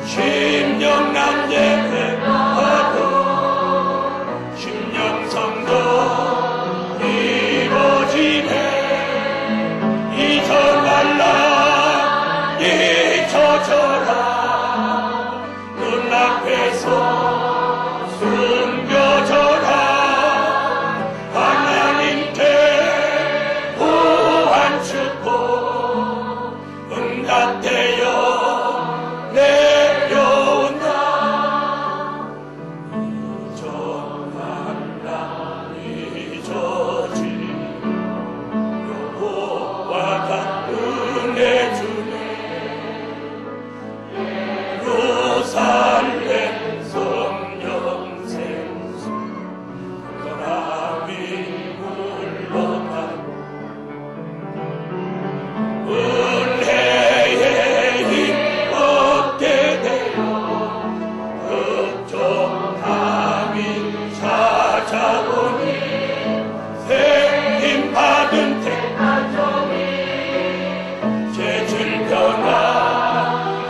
심령난 예배하고 심령성도 잊어말라 잊혀져라 눈앞에서 숨겨져라 하나님께 구한 축복 응답되어 내려온다 잊어말라 잊어지 은혜 주네 예루살렘 성령 생수 바람이 물러가고 은혜의 힘 얻게 되어 걱정함이 찾아오니 새 힘 받은 택하정이 질병아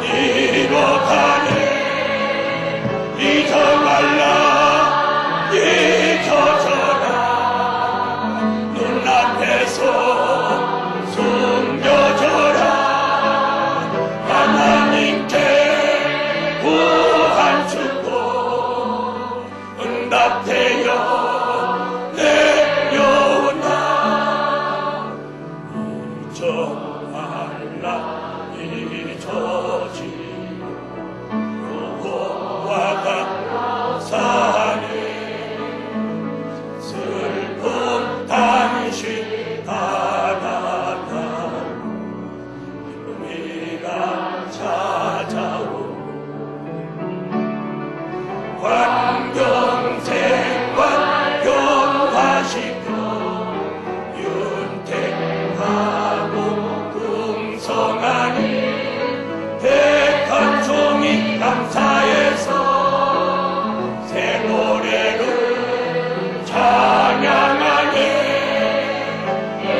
이뤄가네 잊어말라 잊어져라 눈앞에서 숨겨져라 하나님께 구한 축복 응답되어 내려온다 잊어말라 잊어지 여호와가 사네 슬픈 당신 바라다 은혜가 찾아오고 환경생활 변화시켜 윤택하고 풍성하니 택한 종이 감사해서 새 노래를 찬양하네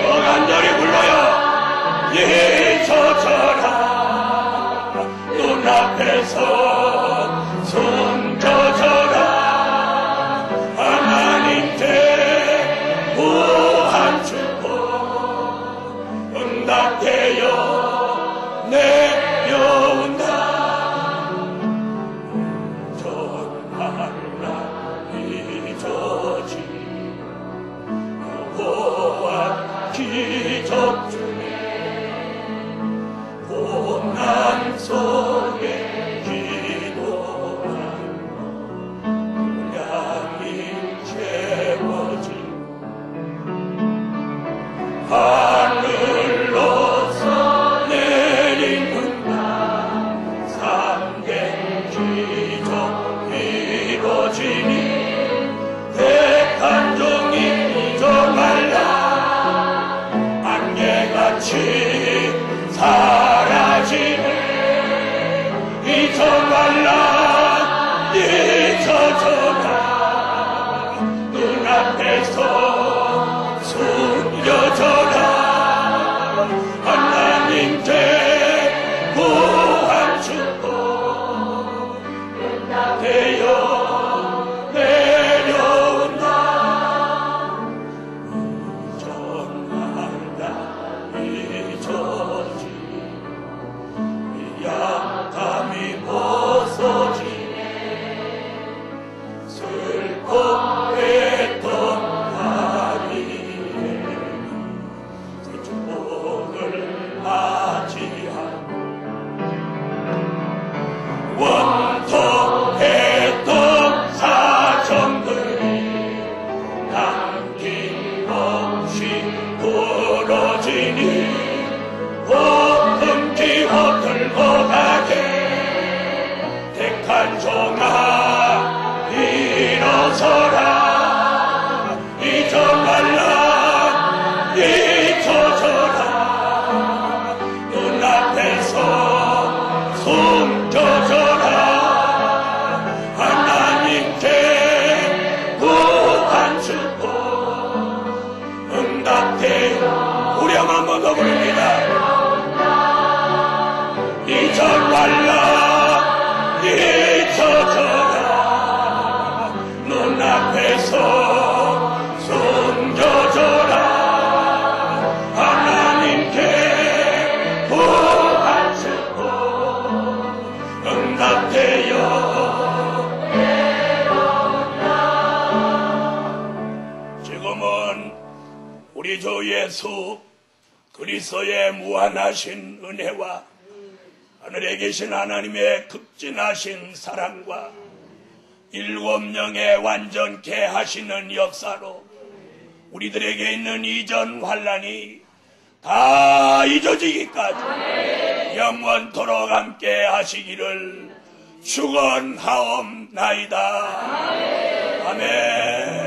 더 간절히 불러요 잊혀져라 눈앞에서 숨겨져라 하나님께 구한 축복 응답되어 내려온다 잊어말라 잊어지 여호와 기적 중에 고난 속에 기도하며 양이 채워진 하늘로서 내리는 날 삼계 기적 이루어지니 택한 종이 잊어말라 안개같이 없이 사라지네. 이 전환란 잊혀져라. 눈앞에서 숨겨져라. 하나님께 구한 축복 되어 내려온다. 전날라 잊혀지 약함이 벗어지네. 슬퍼했던 날이에 그 축복을 맞이한 원통했던 사정들이 남김없이 부러지니 헛음기 헛들고 가게. 택한 종아 일어서라. 잊어말라 잊혀져라. 눈앞에서 숨겨져라. 하나님께 구한 축복 응답되어. 우리 한번 더 부릅니다. 잊어말라 잊혀져라. 눈앞에서 숨겨져라. 하나님께 구한 축복 응답되어 지금은 우리 주 예수 그리스도의 무한하신 은혜와 하늘에 계신 하나님의 극진하신 사랑과 7영의 완전케 하시는 역사로 우리들에게 있는 이전 환난이 다 잊어지기까지 영원토록 함께 하시기를 축원하옵나이다. 아멘.